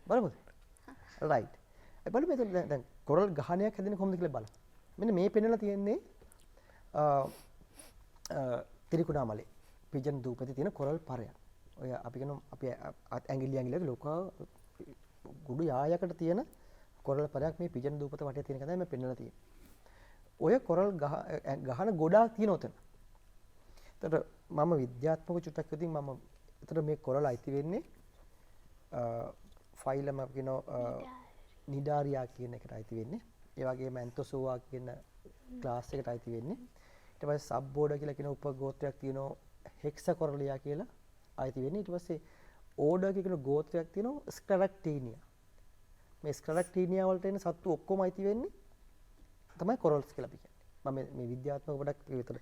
[SPEAKER 5] බලමුද? right. ඒ බලමු එතන දැන් කොරල් ගහනයක් හැදෙන්නේ කොහොමද කියලා බලමු. මෙන්න මේ පෙන්නලා තියෙන්නේ ත්‍රිකුණාමලේ පිජන් දූපතේ තියෙන කොරල් පරයක්. ඔය අපි කියනවා අපි ඇඟිලි ලෝකා ගුඩු යායකට තියෙන කොරල් පරයක් මේ පිජන් දූපත වටේ තියෙන කතාව මේ පෙන්නලා තියෙන්නේ. ඔය කොරල් ගහන ගොඩාක් තියෙන උතන. එතකොට මම විද්‍යාත්මක චුට්ටක් විදිහින් මම එතකොට මේ කොරල් අයිති වෙන්නේ ෆයිලම කියනවා නිඩාරියා කියන එකට අයිති වෙන්නේ. ඒ වගේම ඇන්තෝසෝවා කියන ක්ලාස් එකට අයිති වෙන්නේ. ඊට පස්සේ සබ්බෝඩ කියලා කියන උපගෝත්‍රයක් තියෙනවා හෙක්සකොරලියා කියලා අයිති වෙන්නේ. ඊට පස්සේ ඕඩර් කියන ගෝත්‍රයක් තියෙනවා ස්ක්ලැරක්ටීනියා. මේ ස්ක්ලැරක්ටීනියා වලට එන සත්තු ඔක්කොම අයිති වෙන්නේ තමයි කොරල්ස් කියලා අපි කියන්නේ. මම මේ විද්‍යාත්මක පොඩක් විතර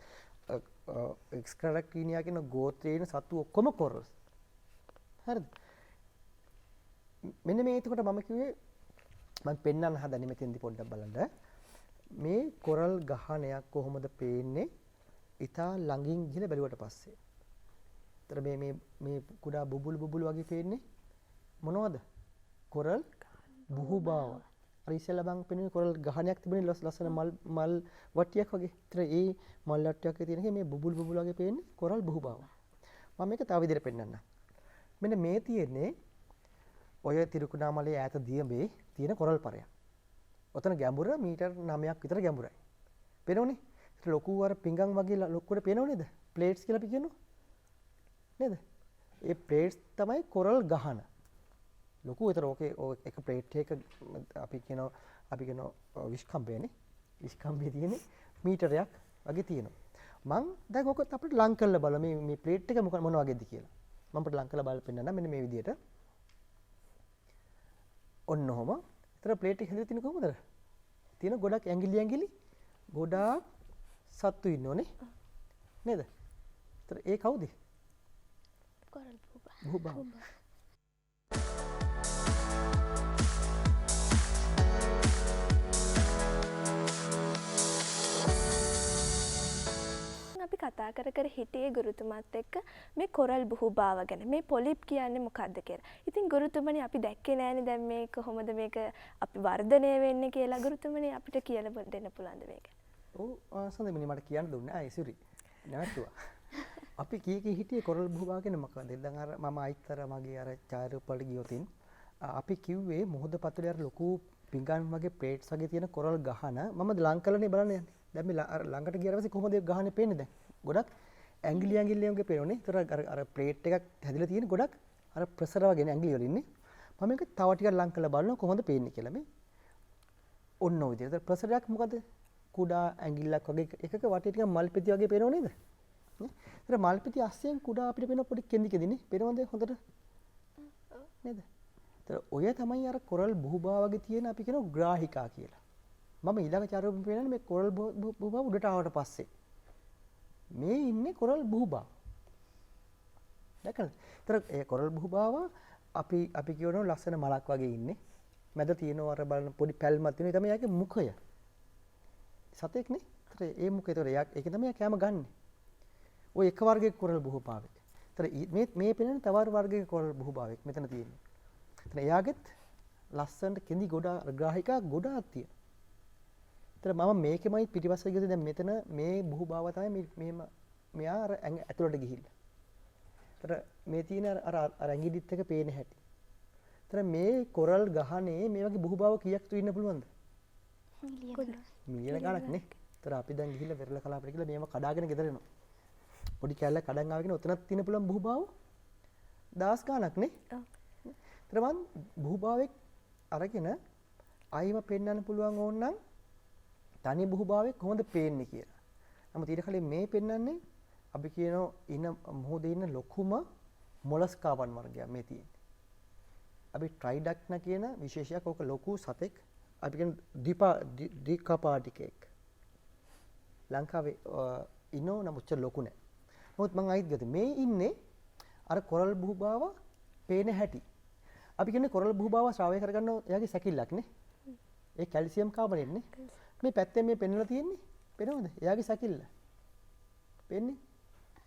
[SPEAKER 5] ස්ක්ලැරක්ටීනියා කියන ගෝත්‍රයේ ඉන්න සත්තු ඔක්කොම කොරල්ස්. හරිද? මෙන්න මේ එතකොට මම කිව්වේ මම පෙන්වන්න හදන්නේ මෙතෙන්දි පොඩ්ඩක් බලන්න. මේ කොරල් ගහනයක් කොහොමද පේන්නේ? ඉතා ළඟින් ගිහලා බැලුවට පස්සේ. ඒතර මේ කුඩා බුබුලු වගේ පේන්නේ මොනවද? කොරල් බුහුභාව. අර ඉස්සෙල්ලා බං පෙන්වන්නේ කොරල් ගහනයක් තිබුණේ ලස්සන මල් වට්ටියක් වගේ. ඒතර ඒ මල් වට්ටියක් තියෙන මේ බුබුලු වගේ පේන්නේ කොරල් බුහුභාව. මම මේක තව විදිහට පෙන්වන්නම්. මෙන්න මේ තියෙන්නේ ඔය තිරුකුණාමලේ ඈත දියඹේ තියෙන කොරල් පරයක්. ඔතන ගැඹුර මීටර් 9ක් විතර ගැඹුරයි. පේනවනේ? ඒක ලොකු අර පිංගම් වගේ ලොකුවට පේනව නේද? ප්ලේට්ස් කියලා අපි කියනවා. නේද? ඒ ප්ලේට්ස් තමයි කොරල් ගහන. ලොකු විතර ඕකේ එක ප්ලේට් එක අපි කියනවා විස්කම්බයනේ. විස්කම්බේ තියෙන්නේ මීටරයක් වගේ තියෙනවා. මම දැන් ඔක අපිට ලං කරලා බලමු මේ ප්ලේට් එක මොන වගේද කියලා. මම අපිට ලං කරලා බලලා පෙන්නන්න මෙන්න මේ විදිහට. ඔන්න ඔහම. ඒතර ප්ලේට් එක හැදෙලා තියෙන කොහොමද? තියෙන ගොඩක් ඇඟිලි ගොඩාක් සත්තු ඉන්නෝනේ. නේද? ඒතර ඒ කවුද?
[SPEAKER 1] කොරල්
[SPEAKER 5] භූභාව.
[SPEAKER 2] අපි කතා කර හිටියේ ගුරුතුමත් එක්ක මේ කොරල් බුහුභාව ගැන. මේ පොලිප් කියන්නේ මොකක්ද කියලා. ඉතින් ගුරුතුමනි අපි දැක්කේ නෑනේ දැන් මේ කොහොමද මේක අපි වර්ධනය වෙන්නේ කියලා ගුරුතුමනි අපිට කියලා දෙන්න පුළුවන්ද මේක?
[SPEAKER 5] ඔව් සඳමිනි මට කියන්න දුන්නේ ආ ඉසුරි. නැවතුවා. අපි කී හිටියේ කොරල් බුහුභාව ගැන මොකක්ද? දැන් අර මම අයිතර මගේ අර චාරුපල ගියොතින් අපි කිව්වේ මොහොත පතුලේ අර ලොකු පිඟන් වගේ ප්ලේට්ස් වගේ තියෙන කොරල් ගහන මම ලං කරලානේ බලන්න යන්නේ. දැන් මේ ළඟට ගියාට පස්සේ කොහොමද ඒක ගහන්නේ පේන්නේ දැන්? ගොඩක් ඇඟිලි වගේ පේනවනේ. ඒතර අර ප්ලේට් එකක් හැදිලා තියෙන ගොඩක් අර ප්‍රෙෂර් වගේ ඇඟිලි වල ඉන්නේ. මම මේක තව ටිකක් ලං කරලා බලනවා කොහොමද පේන්නේ කියලා මේ. ඔන්න ඔය විදිහට. ප්‍රෙෂර් එකක් මොකද? කුඩා ඇඟිල්ලක් වගේ එකක වටේ ටිකක් මල් පෙති වගේ පේනව නේද? නේ? ඒතර මල් පෙති අස්සෙන් කුඩා අපිට පේන පොඩි කෙඳිනේ. පේනවද හොඳට? නේද? ඒතර ඔය තමයි අර කොරල් බුහුභාව වගේ තියෙන අපි කියනවා ග්‍රාහිකා කියලා. මම ඊළඟ චාරුප පෙන්නන්නේ මේ කොරල් බුහුබා උඩට ආවට පස්සේ. මේ ඉන්නේ කොරල් බුහුබා. දැකලා. ඒතර ඒ කොරල් බුහුබාව අපි කියනවා ලස්සන මලක් වගේ ඉන්නේ. මැද තියෙනවා අර බලන පොඩි පැල්මක් තියෙනවා. ඒ තමයි යාගේ මුඛය. සතෙක්නේ. ඒතර ඒ මුඛය ඒතර ඒක තමයි කැම ගන්නෙ. ඔය එක වර්ගයක කොරල් බුහුබාවෙක්. ඒතර මේ පෙනෙන තව වර්ගයක කොරල් බුහුබාවෙක් මෙතන තියෙන්නේ. ඒතර එයාගෙත් ලස්සනට කෙඳි ග්‍රාහිකා ගොඩාක් තියෙනවා. ඒතර මම මේකෙමයි පිටිපස්සේ ගියද දැන් මෙතන මේ බුහුබාව තමයි මෙහෙම මෙයා අර ඇතුළට ගිහිල්ලා. ඒතර මේ තියෙන අර ඇඟිලිත් එක පේන හැටි. ඒතර මේ කොරල් ගහනේ මේ වගේ බුහුබාව කීයක් තු ඉන්න පුළුවන්ද? මිලියන ගණක් නේ. ඒතර අපි දැන් ගිහිල්ලා වෙරළ කලාපයට ගිහලා මේව කඩාගෙන ගෙදර එනවා. පොඩි කැල්ලක් කඩන් ආවගෙන උතනක් තියෙන පුළුවන් බුහුබාව දහස් ගණක් නේ. ඒතර මං බුහුබාවෙක් අරගෙන ආයිම පෙන්වන්න පුළුවන් ඕනනම් තනි බුහුබාවෙක් කොහොමද පේන්නේ කියලා. නමුත් ඊට කලින් මේ පෙන්වන්නේ අපි කියනවා ඉන මොහොතේ ඉන්න ලොකුම මොලස්කාවන් වර්ගයක් මේ තියෙන්නේ. අපි ට්‍රයිඩක්නා කියන විශේෂයක් ඕක ලොකු සතෙක් අපි කියන ද්විකපාටිකෙක්. ලංකාවේ ඉන්නෝ නම් උච්ච ලොකු නෑ. නමුත් මං ආයිත් ගත්තේ මේ ඉන්නේ අර කොරල් බුහුබාව පේන හැටි. අපි කියන්නේ කොරල් බුහුබාව ශ්‍රාවය කරගන්න එයාගේ සැකිල්ලක් නේ. ඒ කැල්සියම් කාබනේට් නේ. මේ පැත්තෙන් මේ පෙන්නලා තියෙන්නේ. පේනවද? එයාගේ සැකිල්ල. පේන්නේ?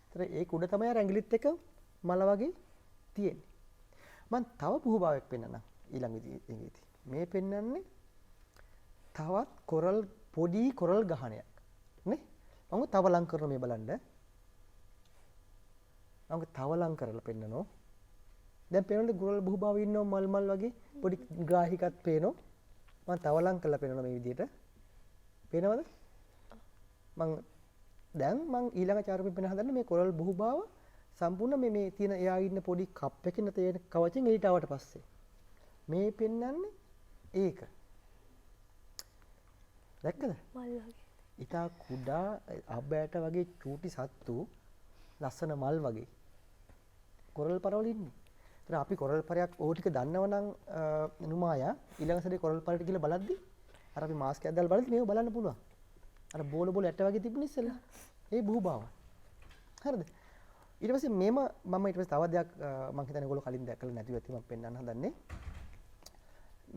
[SPEAKER 5] ඒතර ඒක උඩ තමයි ඇඟිලිත් එක මල වගේ තියෙන්නේ. මම තව බුහුබාවෙක් පෙන්නනම් ඊළඟ විදිහේ. මේ පෙන්නන්නේ තවත් කොරල් පොඩි කොරල් ගහණයක්. නේ? මම තව ලං කරන මේ බලන්න. මම තව ලං කරලා පෙන්නනවා. දැන් පේනවද කොරල් බුහුබාව ඉන්නව මල් වගේ පොඩි ග්‍රාහිකත් පේනවා. මම තව ලං කරලා පෙන්නනවා මේ විදිහට. පේනවද? දැන් මං ඊළඟ චාරුපෙන් පෙන්න හදන්නේ මේ කොරල් බුහුබාව සම්පූර්ණ මේ තියෙන එයා ඉන්න පොඩි කප් එකකින් තියෙන කවචෙන් එළියට ආවට පස්සේ මේ පෙන්නන්නේ ඒක. දැක්කද?
[SPEAKER 2] මල් වගේ.
[SPEAKER 5] ඊටා කුඩා අබ්බෑට වගේ චූටි සත්තු ලස්සන මල් වගේ කොරල් පරවල ඉන්නේ. ඒතර අපි කොරල් පරයක් ඕ ටික දන්නවනම් නුමායා ඊළඟ සැරේ කොරල් පරට ගිහලා බලද්දි අර අපි මාස්ක් එකක් දාලා බලද්දි මේව බලන්න පුළුවන්. අර බෝල ඇට වගේ තිබුණ ඉස්සෙල්ලා. ඒ බුහුබාව. හරිද? ඊට පස්සේ මම ඊට පස්සේ තව දෙයක් මම හිතන්නේ ඔයගොල්ලෝ කලින් දැක්කලා නැතිව ඇති මම පෙන්වන්න හදන්නේ.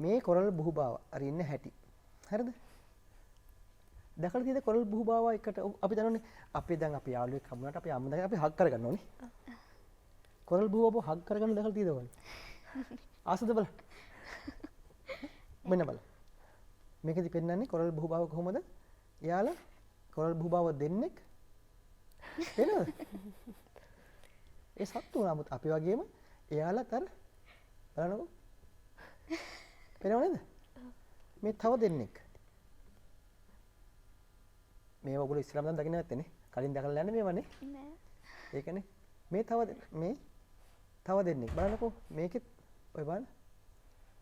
[SPEAKER 5] මේ කොරල් බුහුබාව අර ඉන්න හැටි. හරිද? දැකලා තියෙද කොරල් බුහුබාව එකට අපි දන්නෝනේ අපි දැන් අපි යාළුවෙක් හම්බුනාට අපි අම්මෙන් අපි හග් කරගන්න ඕනේ. කොරල් බුහුබාව හග් කරගන්න දැකලා තියෙද ඔයගොල්ලෝ? ආසද බල. මෙන්න බල. මේකෙදි පෙන්වන්නේ කොරල් බුහුබාව කොහොමද? එයාලා කොරල් බුහුබාව දෙන්නෙක් පේනවද? ඒ සත්තු නමුත් අපි වගේම එයාලත් අර බලන්නකෝ. පේනව නේද? මේ තව දෙන්නෙක්. මේව ඔයගොල්ලෝ ඉස්සරහම දැන් දකින්න නැත්තේ නේ. කලින් දැකලා යන්නේ මේවනේ.
[SPEAKER 1] නෑ.
[SPEAKER 5] ඒකනේ. මේ තව දෙන්නෙක්. බලන්නකෝ මේකෙත් ඔය බලන්න.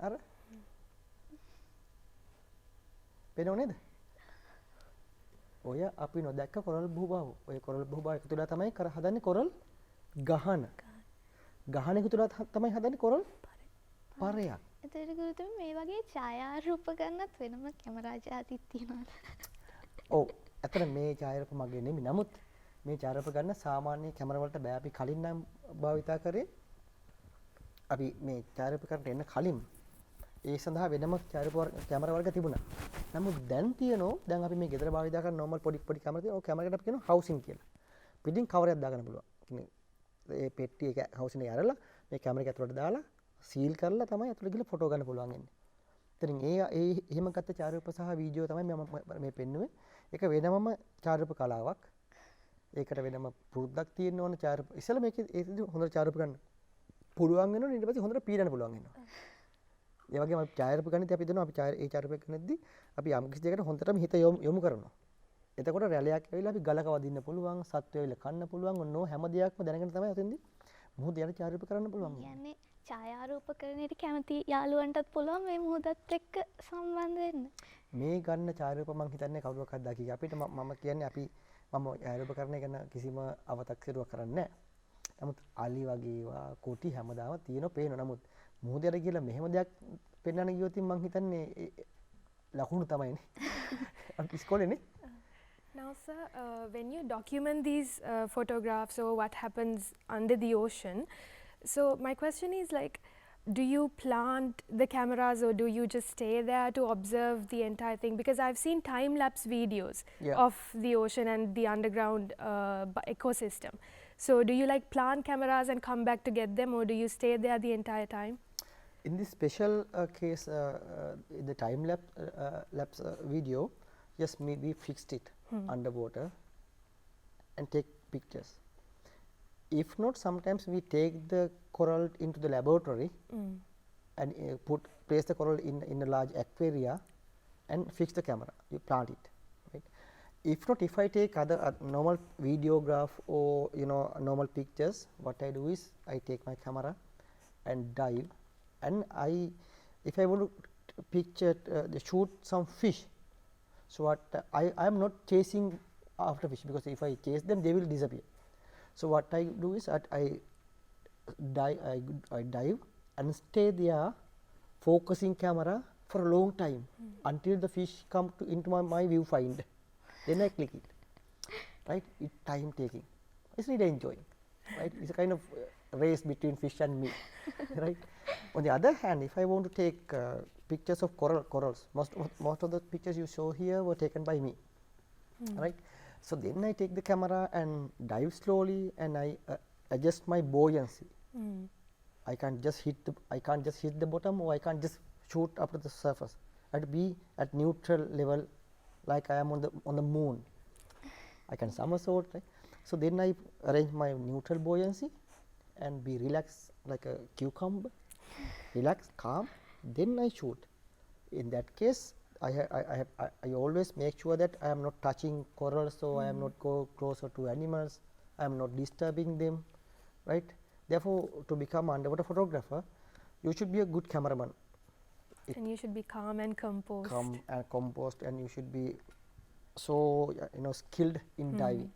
[SPEAKER 5] අර පේනව නේද? ඔය අපි නොදැක්ක කොරල් බුහුබාව. ඔය කොරල් බුහුබාව එකතු වෙලා තමයි හදන්නේ කොරල් ගහන. ගහන එකතු වෙලා තමයි හදන්නේ කොරල් පරයක්.
[SPEAKER 1] එතකොට ගුරුතුමී මේ වගේ ඡායාරූප ගන්නත් වෙනම කැමරා ජාතිත් තියෙනවා.
[SPEAKER 5] ඔව්. අතන මේ ඡායාරූප මගේ නෙමෙයි. නමුත් මේ ඡායාරූප ගන්න සාමාන්‍ය කැමරා වලට බෑ. අපි කලින් නම් භාවිතා කරේ අපි මේ ඡායාරූප කරන්න එන්න කලින් ඒ සඳහා වෙනම ඡායාරූප කැමරා වර්ග තිබුණා. නමුත් දැන් තියෙනවා දැන් අපි මේ ගෙදර භාවිතා කරන normal පොඩි කැමරා තියෙනවා. ඔය කැමරාකට අපි කියනවා හවුසින් කියලා. පිටින් කවරයක් දාගන්න පුළුවන්. ඒ පෙට්ටිය එක හවුසින් එක අරලා මේ කැමරා එක ඇතුළට දාලා සීල් කරලා තමයි ඇතුළට ගිහලා ෆොටෝ ගන්න පුළුවන් වෙන්නේ. ඉතින් ඒ එහෙම ගත්ත ඡායාරූප සහ වීඩියෝ තමයි මම මේ පෙන්නුවේ. ඒක වෙනමම ඡායාරූප කලාවක්. ඒකට වෙනම පුරුද්දක් තියෙන්න ඕන ඡායාරූප. ඉස්සෙල්ලා මේකේ හොඳට ඡායාරූප ගන්න පුළුවන් වෙනවා. ඊට පස්සේ හොඳට පීඩන්න පුළුවන් වෙනවා. ඒ වගේම අපි ඡායාරූප ගන්නදී අපි දන්නවා අපි ඒ ඡායාරූප ගන්නදී අපි යම් කිසි දෙයකට හොඳටම හිත යොමු කරනවා. එතකොට රැලයක් ඇවිල්ලා අපි ගලක වදින්න පුළුවන්, සත්ත්වය ඇවිල්ලා කන්න පුළුවන්. ඔන්න හැම දෙයක්ම දැනගෙන තමයි ඔතෙන්දී මොහොත යන ඡායාරූප කරන්න පුළුවන්.
[SPEAKER 1] කියන්නේ ඡායාරූපකරණයට කැමති යාළුවන්ටත් පුළුවන් මේ මොහොතත් එක්ක සම්බන්ධ වෙන්න.
[SPEAKER 5] මේ ගන්න ඡායාරූප මම හිතන්නේ කවුරුවක්වත් දකි. අපිට මම කියන්නේ මම ඡායාරූප කරන ගැන කිසිම අව탁සිරුවක් කරන්නේ නැහැ. නමුත් අලි වගේ ඒවා කොටි හැමදාම තියෙනවා පේනවා. නමුත් මොහොතට කියලා මෙහෙම දෙයක් පෙන්වන්න ගියොත් මම හිතන්නේ ලකුණු තමයිනේ. අපි ඉස්කෝලේනේ.
[SPEAKER 3] Now, sir, when you document these photographs or what happens under the ocean, so my question is like, do you plant the cameras or do you just stay there to observe the entire thing? Because I've seen time-lapse videos of the ocean and the underground ecosystem. So do you like plant cameras and come back to get them, or do you stay there the entire time?
[SPEAKER 5] In this special case, the time lapse video, yes, we fixed it underwater and take pictures. If not, sometimes we take the coral into the laboratory and place the coral in a large aquaria and fix the camera. You plant it, right? If not, if I take other normal videograph or normal pictures, what I do is I take my camera and dive, and if I want to picture shoot some fish, so what I am not chasing after fish, because if I chase them, they will disappear. So what I do is that I dive and stay there, focusing camera for a long time until the fish come into my viewfinder. Then I click it. Right? It's time taking. It's really enjoying. Right? It's a kind of race between fish and me. Right? On the other hand, if I want to take pictures of corals, most of the pictures you show here were taken by me. Right? So then I take the camera and dive slowly, and I adjust my buoyancy. I can't just hit the bottom, or I can't just shoot up to the surface. I have to be at neutral level, like I am on the moon. I can somersault, right? So then I arrange my neutral buoyancy and be relaxed like a cucumber, relaxed, calm. Then I shoot. In that case, I always make sure that I am not touching corals, so I am not go closer to animals. I am not disturbing them, right? Therefore, to become an underwater photographer, you should be a good cameraman.
[SPEAKER 3] And you should be calm and composed.
[SPEAKER 5] Calm and composed, and you should be so skilled in diving.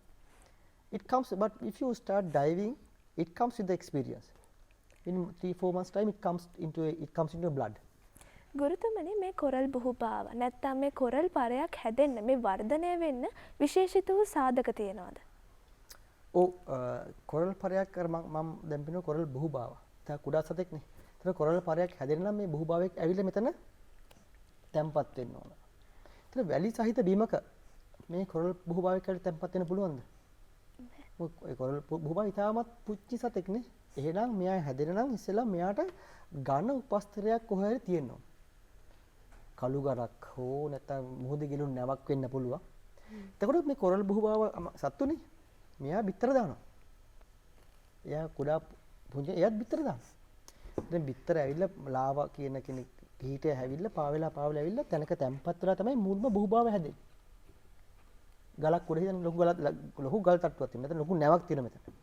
[SPEAKER 5] It comes, but if you start diving, it comes with the experience. In 3-4 months' time, it comes into your blood.
[SPEAKER 2] ගුරුතුමනි මේ coral බුහුබාව නැත්තම් මේ coral පරයක් හැදෙන්න මේ වර්ධනය වෙන්න විශේෂිත වූ සාධක තියෙනවද?
[SPEAKER 5] ඔව් කොරල් පරයක් මම දැන් පිනන කොරල් බුහුබාව. ඒක කුඩා සතෙක්නේ. ඒතර කොරල් පරයක් හැදෙන්න නම් මේ බුහුබාවෙක් ඇවිල්ලා මෙතන තැම්පත් වෙන්න ඕන. ඒතර වැලි සහිත බිමක මේ කොරල් බුහුබාවෙක් ඇවිල්ලා තැම්පත් වෙන්න පුළුවන්ද? ඔය කොරල් බුහුබාව ඉතාමත් පුංචි සතෙක්නේ. එහෙනම් මෙයා හැදෙන්න නම් ඉස්සෙල්ලා මෙයාට ඝන උපස්තරයක් කොහේ හරි තියෙන්න ඕන. කළු ගරක් හෝ නැත්නම් මුහුදේ ගිලුණු නැවක් වෙන්න පුළුවන්. එතකොට මේ කොරල් බුහුබාව සත්තුනේ මෙයා බිත්තර දානවා. එයා කුඩා පුංචි එයාත් බිත්තර දානවා. දැන් බිත්තර ඇවිල්ලා ලාවා කියන කෙනෙක් කීටය හැවිල්ලා පාවෙලා ඇවිල්ලා තැනක තැම්පත් වෙලා තමයි මුල්ම බුහුබාව හැදෙන්නේ. ගලක් උඩ හිටන් ලොකු ගල් තට්ටුවක් තියෙනවා. මෙතන ලොකු නැවක් තියෙනවා මෙතන.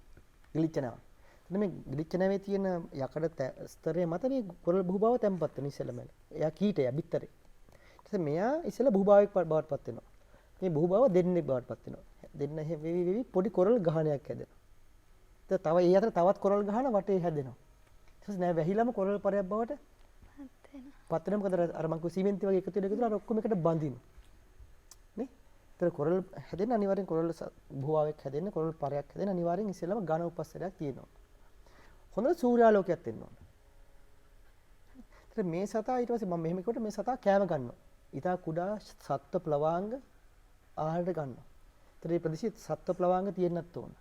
[SPEAKER 5] ගිලිච්ච නැවක්. එතන මේ ගිලිච්ච නැවේ තියෙන යකඩ ස්තරයේ මත මේ කොරල් බුහුබාව තැම්පත් වෙන ඉස්සෙල්ලාම. එයා කීටය බිත්තරේ. මෙයා ඉස්සෙල්ලා බුහුබාවෙක් බවට පත් වෙනවා. මේ බුහුබාව දෙන්නෙක් බවට පත් වෙනවා. දෙන්න වෙවි පොඩි කොරල් ගහණයක් හැදෙනවා. ඊට තව ඒ අතර තවත් කොරල් ගහන වටේ හැදෙනවා. ඊට පස්සේ නෑ වැහිලාම කොරල් පරයක් බවට පත් වෙනවා. මොකද අර මං කිව්ව සිමෙන්ති වගේ එකතු වෙලා අර ඔක්කොම එකට බඳිනවා. නේ? ඒතර කොරල් හැදෙන්න අනිවාර්යෙන් කොරල් බුහුබාවෙක් හැදෙන්න කොරල් පරයක් හැදෙන්න අනිවාර්යෙන් ඉස්සෙල්ලාම ඝන උපස්තරයක් තියෙනවා. හොඳ සූර්යාලෝකයක් තියෙන්න ඕන. ඒතර මේ සතා ඊට පස්සේ මම මෙහෙම කිව්වට මේ සතා කෑම ගන්නවා. ඉතා කුඩා සත්ත්ව ප්ලවාංග ආහාරයට ගන්නවා. ඒතර මේ ප්‍රදේශයේ සත්ත්ව ප්ලවාංග තියෙන්නත් ඕන.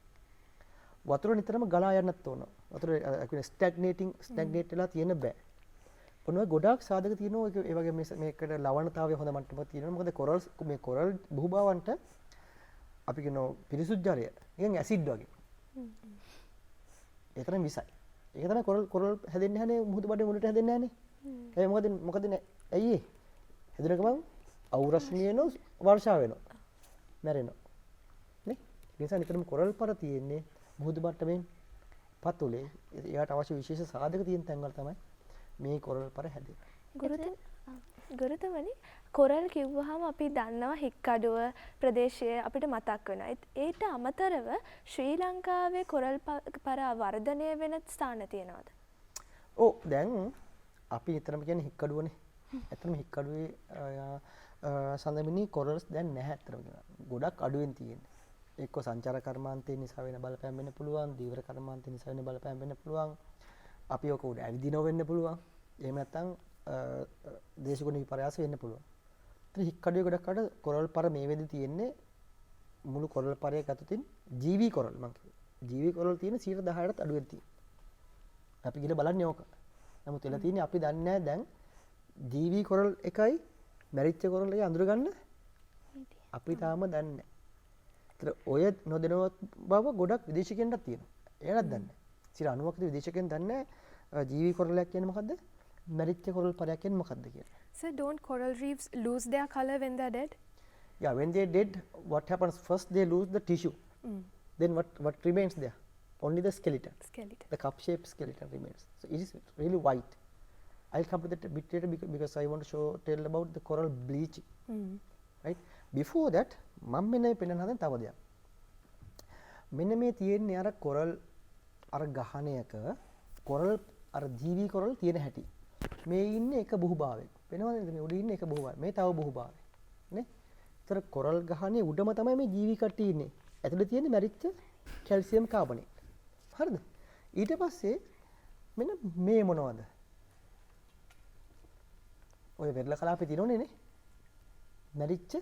[SPEAKER 5] වතුර නිතරම ගලා යන්නත් ඕන. වතුර ස්ටැග්නේට් වෙලා තියෙන්න බෑ. ඔන්න ඔය ගොඩාක් සාධක තියෙනවා. ඒ වගේ මේකට ලවණතාවය හොඳ මට්ටමක තියෙනවා. මොකද මේ කොරල් බුහුබාවන්ට අපි කියනවා පිරිසුදු ජලය නිකන් ඇසිඩ් වගේ. ඒ තරම් විසයි. ඒක තමයි කොරල් හැදෙන්නේ නැහනේ මුහුදු බඩේ මුලට හැදෙන්නේ නැහනේ. මොකද ඇයි ඒ? හැදුන ගමන් අවුරස්නිය වෙනවා, වර්ෂාව වෙනවා, මැරෙනවා. නේ? ඒ නිසා නිතරම කොරල් පර තියෙන්නේ මුහුදු මට්ටමින් පතුලේ. එයාට අවශ්‍ය විශේෂ සාධක තියෙන තැන්වල තමයි මේ කොරල් පර හැදෙන්නේ.
[SPEAKER 2] ගුරුතුමනි කොරල් කිව්වහම අපි දන්නවා හික්කඩුව ප්‍රදේශයේ අපිට මතක් වෙනවා. ඒට අමතරව ශ්‍රී ලංකාවේ කොරල් පර වර්ධනය වෙන ස්ථාන තියෙනවද?
[SPEAKER 5] ඔව් දැන් අපි නිතරම කියන්නේ හික්කඩුවනේ. ඇත්තටම හික්කඩුවේ සඳමිනි කොරල්ස් දැන් නැහැ අතරම කියනවා. ගොඩක් අඩුවෙන් තියෙන්නේ. එක්ක සංචාර කර්මාන්තය නිසා වෙන බලපෑම් වෙන්න පුළුවන්, දීවර කර්මාන්තය නිසා වෙන බලපෑම් වෙන්න පුළුවන්. අපි ඔක උඩ ඇවිදිනව වෙන්න පුළුවන්. එහෙම නැත්නම් දේශගුණ විපර්යාස වෙන්න පුළුවන්. ඉතින් හික්කඩුවේ ගොඩක් අඩ කොරල් පර මේ වෙද්දි තියෙන්නේ මුළු කොරල් පරයක අතතින් ජීවි කොරල් මං කිව්වා. ජීවි කොරල් තියෙන 10%ටත් අඩුවෙන් තියෙනවා. අපි ගිහලා බලන්නේ ඕක. නමුත් එලා තියෙන්නේ අපි දන්නේ නැහැ දැන් ජීවි කොරල් එකයි මැරිච්ච කොරල් එකයි අඳුර ගන්න අපි තාම දන්නේ නැහැ. ඒතර ඔය නොදැනුවත් බව ගොඩක් විදේශිකයන්ටත් තියෙනවා. එයාලත් දන්නේ නැහැ. 90% විදේශිකයන් දන්නේ නැහැ ජීවි කොරලයක් කියන්නේ මොකද්ද? මැරිච්ච කොරල් පරයක් කියන්නේ මොකද්ද කියලා.
[SPEAKER 3] So don't coral reefs lose their color when they're dead?
[SPEAKER 5] Yeah, when they're dead, what happens? First they lose the tissue. Then what remains there? Only the skeleton.
[SPEAKER 3] Skeleton.
[SPEAKER 5] The cup-shaped skeleton remains. So it is really white. I'll come to that a bit later because I want to tell about the coral bleaching. Right? Before that, මම මෙන්න පෙන්නන හදන තව දෙයක්. මෙන්න මේ තියෙන්නේ අර coral අර ගහණයක coral අර ජීවි coral තියෙන හැටි. මේ ඉන්නේ එක බහුභාවයක්. වෙනවද නේද? මේ උඩ ඉන්නේ එක බහුභාවය. මේ තව බහුභාවය. නේ? ඒතර coral ගහණේ උඩම තමයි මේ ජීවි කට්ටිය ඉන්නේ. ඇතුලේ තියෙන්නේ මැරිච්ච කැල්සියම් කාබනේට්. හරිද? ඊට පස්සේ මෙන්න මේ මොනවද? ඔය වෙරළ කලාපේ තියෙනෝනේ නේ. මැරිච්ච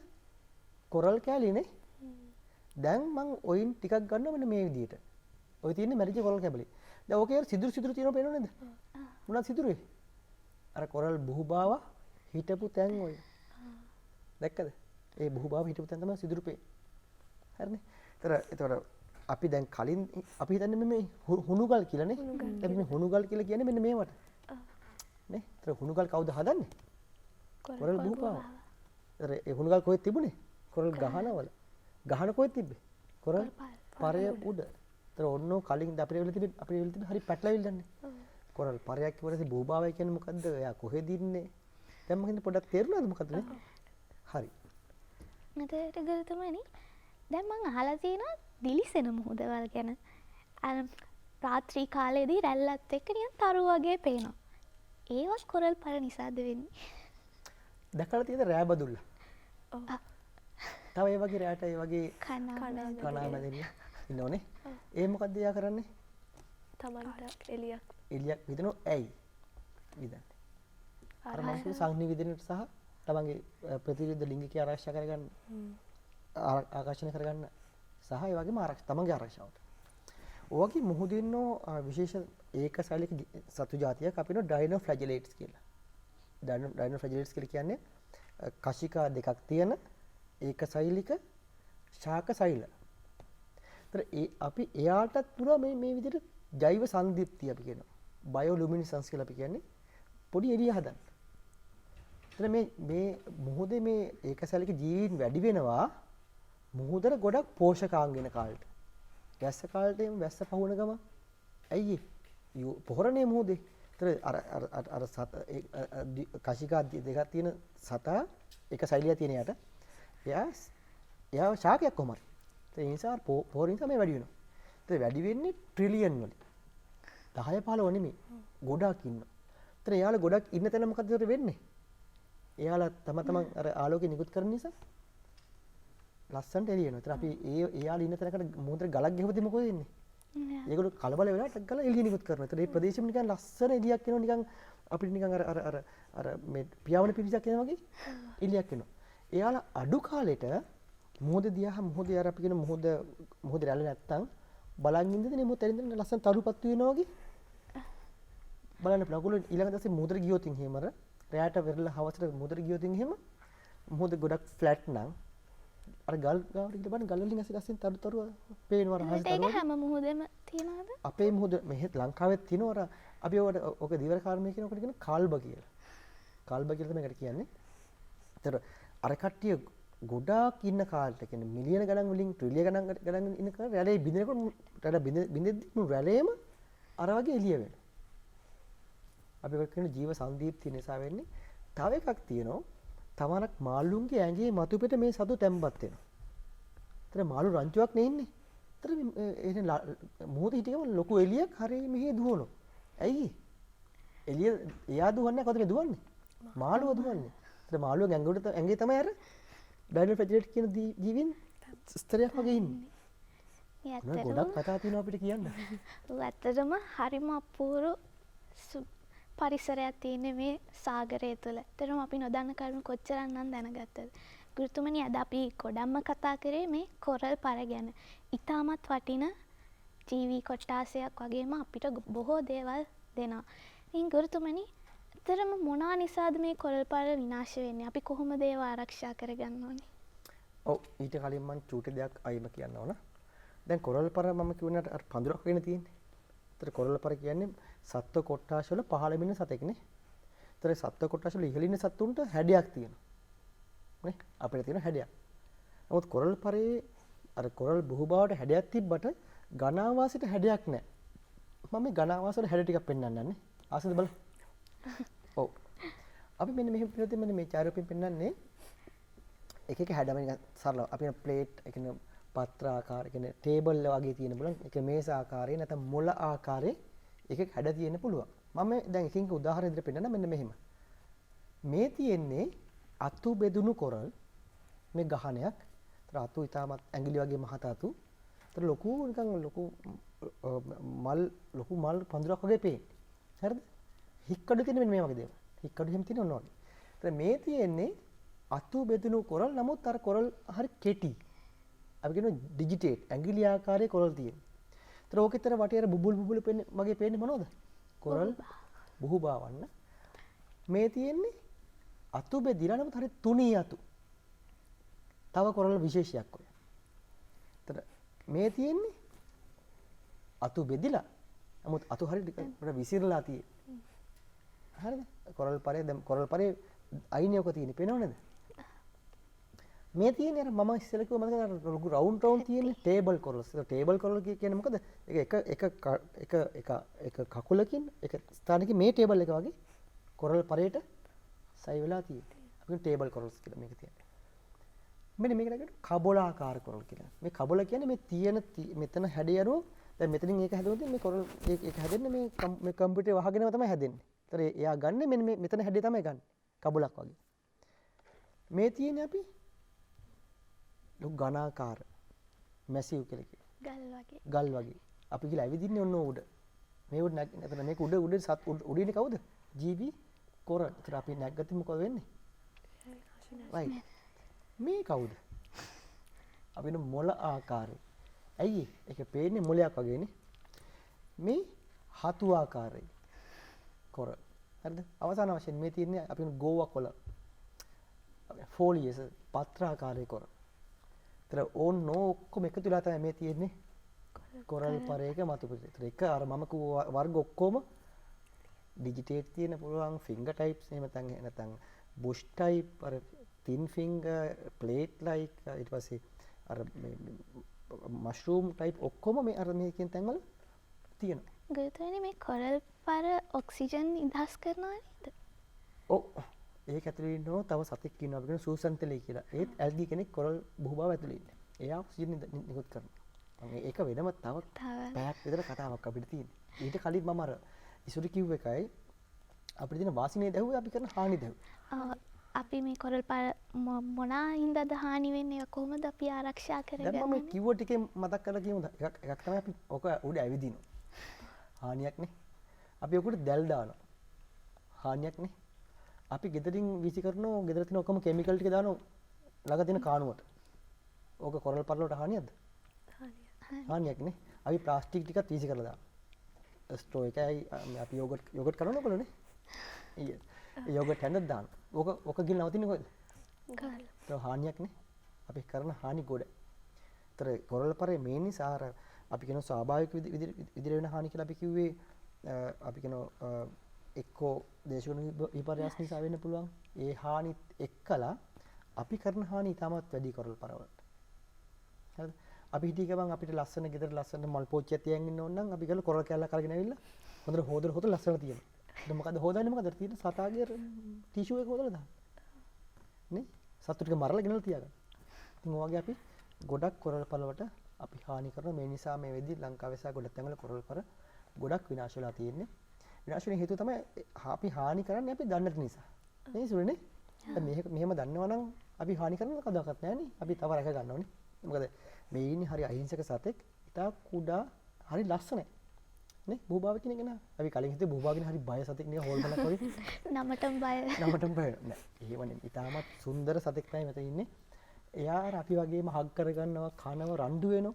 [SPEAKER 5] කොරල් කැලිනේ. දැන් මං ඔයින් ටිකක් ගන්නවා මෙන්න මේ විදිහට. ඔය තියෙන්නේ මැරිච්ච කොරල් කැබලි. දැන් ඕකේ සිදුරු තියෙනව පේනව නේද? මොනවද සිදුරුවේ? අර කොරල් බුහුබාව හිටපු තැන් ඔය. දැක්කද? ඒ බුහුබාව හිටපු තැන් තමයි සිදුරු පේ. හරිනේ. ඒතර අපි දැන් කලින් අපි හිතන්නේ මේ හුණුගල් කියලානේ. දැන් මේ හුණුගල් කියලා කියන්නේ මෙන්න මේවට. නේ? ඒතර හුණුගල් කවුද හදන්නේ? කොරල් බුහුබාව. ඒතර ඒ හුණුගල් කොහෙද තිබුණේ? කොරල් ගහනවල. ගහන කොහෙද තිබ්බේ? කොරල් පරය උඩ. ඒතර ඔන්න කලින් අපේ වෙල තිබෙ හරි පැටලවිල්ලන්නේ. කොරල් පරයක් කිව්වට බුහුබාවයි කියන්නේ මොකද්ද? එයා කොහෙද ඉන්නේ? දැන් මම හිතන්නේ පොඩ්ඩක් තේරුණාද මොකද්ද නේ? හරි.
[SPEAKER 1] මතට ගරුතුමනි දැන් මං අහලා තියෙනවා දිලිසෙන මුහුදවල් ගැන. අර රාත්‍රී කාලේදී රැල්ලත් එක්ක නිකන් තරු වගේ පේනවා. ඒවත් කොරල් පර නිසාද වෙන්නේ?
[SPEAKER 5] දැකලා තියෙද රෑ බදුල්ල?
[SPEAKER 1] ඔව්.
[SPEAKER 5] තව ඒ වගේ රෑට ඒ වගේ
[SPEAKER 1] කනවා
[SPEAKER 5] දෙන්න ඉන්නෝනේ. ඒ මොකද්ද එයා කරන්නේ?
[SPEAKER 2] තමන්ට එලියක්
[SPEAKER 5] එලියක් විදිනෝ ඇයි? විදන්නේ. අර මම කිව්ව සංනිවිදනයට සහ තමන්ගේ ප්‍රතිවිරුද්ධ ලිංගිකය ආරක්ෂා කරගන්න ආකර්ෂණය කරගන්න සහ ඒ වගේම තමන්ගේ ආරක්ෂාවට. ඔයගේ මුහුදින්නෝ විශේෂ ඒකශෛලික සතු జాතියක් අපි නෝ ඩයිනෝෆ්ලැජෙලේට්ස් කියලා. ඩයිනෝෆ්ලැජෙලේට්ස් කියලා කියන්නේ කශිකා දෙකක් තියෙන ඒකශෛලික ශාක සෛල. ඒතර අපි එයාටත් පුරා මේ විදිහට ජෛව සංදීප්තිය අපි කියනවා. බයෝලුමිනිසන්ස් කියලා අපි කියන්නේ පොඩි එළිය හදන්න. එතන මේ මුහුදේ මේ ඒකශෛලික ජීවීන් වැඩි වෙනවා මුහුදට ගොඩක් පෝෂකාංග වෙන කාලෙට. වැස්ස කාලෙට එම වැස්ස පහුවන ගම ඇයි පොහොරනේ මුහුදේ. ඒතර අර කශිකා දෙකක් තියෙන සතා එක ශෛලියක් තියෙන යට එයා ශාකයක් කොහමද? ඒ නිසා පොහොරින් තමයි වැඩි වෙනවා. ඒතර වැඩි වෙන්නේ ට්‍රිලියන් වලින්. 10 15 නෙමෙයි. ගොඩක් ඉන්නවා. ඒතර එයාලා ගොඩක් ඉන්න තැන මොකද වෙන්නේ? එයාලා තමන් අර ආලෝකය නිකුත් කරන නිසා ලස්සනට එළියනවා. ඒතර අපි එයාලා ඉන්න තැනකට මොහොතට ගලක් ගෙවුවොත් මොකද වෙන්නේ? ඒගොල්ලෝ කලබල වෙලා ටක් ගාලා එළිය නිකුත් කරනවා. ඒතර මේ ප්‍රදේශෙම නිකන් ලස්සන එළියක් එනවා නිකන් අපිට නිකන් අර මේ පියාඹන පිරිසක් එනවා වගේ එළියක් එනවා. එයාලා අඩු කාලෙට මොහොත දිහා මොහොත අර අපි කියන මොහොත රැළ නැත්තම් බලන් ඉඳින්නේ මොහොත ඇරින්ද ලස්සන තරුපත්තු වෙනවා වගේ බලන්න පුළුවන්. ඊළඟ දවසේ මොහොතට ගියොත් එහෙම අර රැයට වෙරළ හවසට මොහොතට ගියොත් එහෙම මොහොත ගොඩක් ෆ්ලැට් නම් අර ගල් ගාවට ගිහින් බලන්න ගල් වලින් ඇසි තරු පේනවා අර හස් තරු.
[SPEAKER 1] ඒක හැම මුහුදෙම තියනවද?
[SPEAKER 5] අපේ මුහුද මෙහෙත් ලංකාවෙත් තියෙනවා අර අපි ඔක දීවර කාර්මික කියනකොට කියන කාල්බ කියලා. කාල්බ කියලා තමයි ඒකට කියන්නේ. ඒතර අර කට්ටිය ගොඩාක් ඉන්න කාලෙට කියන්නේ මිලියන ගණන් වලින් ට්‍රිලියන ගණන් ඉන්න කාලේ රැළේ බින්දෙනකොට රැළ බින්දෙද්දි රැළේම අර වගේ එළිය වෙනවා. අපි ඔය කියන ජීව සංදීප්තිය නිසා වෙන්නේ. තව එකක් තියෙනවා. තමනක් මාළුන්ගේ ඇඟේ මතු පිට මේ සතු තැම්පත් වෙනවා. ඒතර මාළු රංචුවක් නේ ඉන්නේ. ඒතර එහෙනම් මොහොත හිටියම ලොකු එළියක් හරිය මෙහෙ දුවනවා. ඇයි? එළිය එයා දුවන්නේ කොහොමද දුවන්නේ? මාළුව දුවන්නේ. ඒතර මාළුවා ඇඟේ තමයි අර ඩයිනෝ ෆ්ලැජිලේට් කියන ජීවීන් ස්තරයක් වගේ ඉන්නේ.
[SPEAKER 1] මේ
[SPEAKER 5] මොනවා
[SPEAKER 1] ඇත්තටම
[SPEAKER 5] ගොඩක් කතා තියෙනවා අපිට කියන්න.
[SPEAKER 1] ඇත්තටම හරිම අපූරු පරිසරයක් තියෙන මේ සාගරය තුළ. ඇත්තටම අපි නොදන්න කරුණු කොච්චරනම් දැනගත්තද. ගුරුතුමනි අද අපි ගොඩක්ම කතා කරේ මේ කොරල් පර ගැන. ඉතාමත් වටින ජීවී කොට්ටාසයක් වගේම අපිට බොහෝ දේවල් දෙනවා. ඉතින් ගුරුතුමනි ඇත්තටම මොනවා නිසාද මේ කොරල් පර විනාශ වෙන්නේ? අපි කොහොමද ඒව ආරක්ෂා කරගන්න ඕනේ?
[SPEAKER 5] ඔව් ඊට කලින් මම චූටි දෙයක් අයිම කියන්න ඕන. දැන් කොරල් පර මම කියුණාට අර පඳුරක් වෙන තියෙන්නේ. ඒතර කොරල් පර කියන්නේ සත්ව කොට්ටාශ වල පහළ වෙන සතෙක්නේ. ඒතර සත්ව කොට්ටාශ වල ඉහළින් සතුන්ට හැඩයක් තියෙනවා. නේ අපිට තියෙන හැඩයක්. නමුත් කොරල් පරේ අර කොරල් බුහුබාවට හැඩයක් තිබ්බට ඝනාවාසයට හැඩයක් නැහැ. මම මේ ඝනාවාසවල හැඩ ටිකක් පෙන්වන්න යන්නේ. ආසද බලන්න. ඔව්. අපි මෙන්න මෙහෙම පිළිවෙතින් මෙන්න මේ චාරුපින් පෙන්වන්නේ එක එක හැඩම නිකන් සරලව. අපි ප්ලේට් ඒ කියන්නේ පත්‍ර ආකාර කියන්නේ ටේබල් වගේ තියෙන බලන්න. ඒක මේස ආකාරයේ නැත්නම් මොළ ආකාරයේ එක එක හැඩ තියෙන්න පුළුවන්. මම දැන් එකින් එක උදාහරණ විදිහට පෙන්නන්න මෙන්න මෙහෙම. මේ තියෙන්නේ අතු බෙදුණු කොරල් මේ ගහණයක්. ඒතර අතු ඊටමත් ඇඟිලි වගේ මහත අතු. ඒතර ලොකු නිකන් ලොකු මල් පඳුරක් වගේ පේන්නේ. හරිද? හික්කඩු තියෙන මෙන්න මේ වගේ දේවල්. හික්කඩු එහෙම තියෙන ඔන්න වගේ. ඒතර මේ තියෙන්නේ අතු බෙදුණු කොරල්. නමුත් අර කොරල් හරි කෙටි. අපි කියනවා ඩිජිටේට් ඇඟිලි ආකාරයේ කොරල් තියෙනවා. ඒතර ඕකෙතර වටේ අර බුබුල් වගේ පේන්නේ මොනවද? කොරල් බුහුබාවන්න. මේ තියෙන්නේ අතු බෙදිලා නමුත් හරි තුනී අතු. තව කොරල් විශේෂයක් ඔය. ඒතර මේ තියෙන්නේ අතු බෙදිලා නමුත් අතු හරි ටික විසිරලා තියෙන්නේ. හරිද? කොරල් පරේ දැන් කොරල් පරේ අයිනේ ඔක තියෙන්නේ පේනව නේද? මේ තියෙන්නේ අර මම ඉස්සෙල්ලා කිව්වා මතකද අර රවුන්ඩ් තියෙන්නේ ටේබල් කොරල්ස්. ඒක ටේබල් කොරල් කියන්නේ මොකද? එක කකුලකින් එක ස්ථානකින් මේ ටේබල් එක වගේ කොරල් පරේට සයි වෙලා තියෙන්නේ. අපි ටේබල් කොරල්ස් කියලා මේක තියෙන්නේ. මෙන්න මේකට කියනවා කබොලාකාර කොරල් කියලා. මේ කබොල කියන්නේ මේ තියෙන මෙතන හැඩය අනුව දැන් මෙතනින් ඒක හැදුවොත් මේ කොරල් ඒක හැදෙන්නේ මේ කම්පියුටරේ වහගෙනම තමයි හැදෙන්නේ. ඒතර එයා ගන්න මෙන්න මේ මෙතන හැඩය තමයි ගන්න. කබොලක් වගේ. මේ තියෙන්නේ අපි ලොකු ඝනාකාර මැසිව් කියලා කියනවා. ගල් වගේ. අපි කියලා ඇවිදින්නේ ඔන්න උඩ. මේ උඩ නැත්නම් මේක උඩ උඩින්නේ කවුද? ජීවි කොරල්. ඒතර අපි නැග්ගත්ම මොකද වෙන්නේ? right. මේ කවුද? අපින මොළ ආකාරය. ඇයි ඒක පේන්නේ මොළයක් වගේනේ. මේ හතු ආකාරයි. කොරල්. හරිද? අවසාන වශයෙන් මේ තියෙන්නේ අපින ගෝවා කොළ. ෆෝලියස් පත්‍ර ආකාරයේ කොරල්. ඒතර ඕන ඔක්කොම එකතු වෙලා තමයි මේ තියෙන්නේ. කොරල් පරේක මතු පිට. ඒතර එක අර මම කිව්ව වර්ග ඔක්කොම ඩිජිටේට් තියෙන පුළුවන් ෆින්ගර් ටයිප්ස් එහෙම නැත්නම් බුෂ් ටයිප් අර thin finger plate like ඊට පස්සේ අර මෂරූම් ටයිප් ඔක්කොම මේ අර මේ කියන තැන්වල තියෙනවා.
[SPEAKER 1] ගුරුතුමනි මේ කොරල් පර ඔක්සිජන් නිදහස් කරනවා නේද?
[SPEAKER 5] ඔව්. ඒක ඇතුලේ ඉන්නව තව සතෙක් ඉන්නවා අපි කියන සූසන්තලේ කියලා. ඒත් ඇල්ගි කෙනෙක් කොරල් බුහුබාව ඇතුලේ ඉන්නේ. එයා ඔක්සිජන් නිකුත් කරනවා. ඒක වෙනම තව පැයක් විතර කතාවක් අපිට තියෙනවා. ඊට කලින් මම අර ඉසුරි කිව්ව එකයි අපිට තියෙන වාසිනේ දැහුවේ අපි කරන හානි දැහුවේ.
[SPEAKER 1] අපි මේ කොරල් පර මොනා හින්දාද හානි වෙන්නේ? කොහොමද අපි ආරක්ෂා කරගන්නේ?
[SPEAKER 5] දැන් මම කිව්ව ටිකේ මතක් කරලා කියමුද? එකක් තමයි අපි ඔක උඩ ඇවිදිනවා. හානියක් නේ. අපි ඔකට දැල් දානවා. හානියක් නේ. අපි ගෙදරින් වීසි කරනවා ගෙදර තියෙන ඔක්කොම කිමිකල් ටික දානවා ළඟ තියෙන කාණුවට. ඕක කොරල් පර වලට හානියක්ද? හානියක් නේ. අපි ප්ලාස්ටික් ටිකත් වීසි කරලා දානවා. ස්ට්‍රෝ එකයි අපි යෝගට් කරනකොලනේ. ඊය. යෝගට් හැන්දක් දානවා. ඕක ගිල නවතින්නේ කොහෙද?
[SPEAKER 1] ගාල.
[SPEAKER 5] ඒක හානියක් නේ. අපි කරන හානි ගොඩ. ඒතර කොරල් පරේ මේ නිසා අර අපි කියන ස්වාභාවික විදිහට වෙන හානි කියලා අපි කිව්වේ අපි කියන එක්කෝ දේශගුණ විපර්යාස නිසා වෙන්න පුළුවන්. ඒ හානිත් එක්කලා අපි කරන හානි ඉතාමත් වැඩි කොරල් පර වලට. හරිද? අපි හිතී ගමන් අපිට ලස්සන ගෙදර ලස්සන මල් පෝච්චියක් තියන් ඉන්න ඕන නම් අපි ගල කොරල් කැල්ලක් අරගෙන ඇවිල්ලා හොඳට හොදලා ලස්සන තියෙනවා. දැන් මොකද හොදන්නේ මොකද තියෙන සතාගේ ටිෂු එක හොදලා දාන්න. නේ? සතු ටික මරලා ගෙනල්ලා තියාගන්න. ඉතින් ඔය වගේ අපි ගොඩක් කොරල් පරවලට අපි හානි කරන මේ නිසා මේ වෙද්දි ලංකාවේ සහ ගොඩක් තැන්වල කොරල් පර ගොඩක් විනාශ වෙලා තියෙන්නේ. විනාශ වෙන හේතුව තමයි අපි හානි කරන්නේ අපි දන්නේ නැති නිසා. නේ සුරනේ? දැන් මෙහෙම දන්නවනම් අපි හානි කරන කවදාවත් නැහැ නේ. අපි තව රැක ගන්න ඕනේ. මොකද මේ ඉන්නේ හරි අහිංසක සතෙක්. ඉතා කුඩා හරි ලස්සනයි. නේ භූභාව කියන එක නා. අපි කලින් හිතුවේ භූභාව කියන හරි බය සතෙක් නේ හොල්මනක් වගේ.
[SPEAKER 1] නමටම බය.
[SPEAKER 5] නමටම බය නෑ. එහෙම නෙමෙයි. ඉතාමත් සුන්දර සතෙක් තමයි මෙතන ඉන්නේ. එයා අපි වගේම හග් කරගන්නවා, කනවා, රණ්ඩු වෙනවා.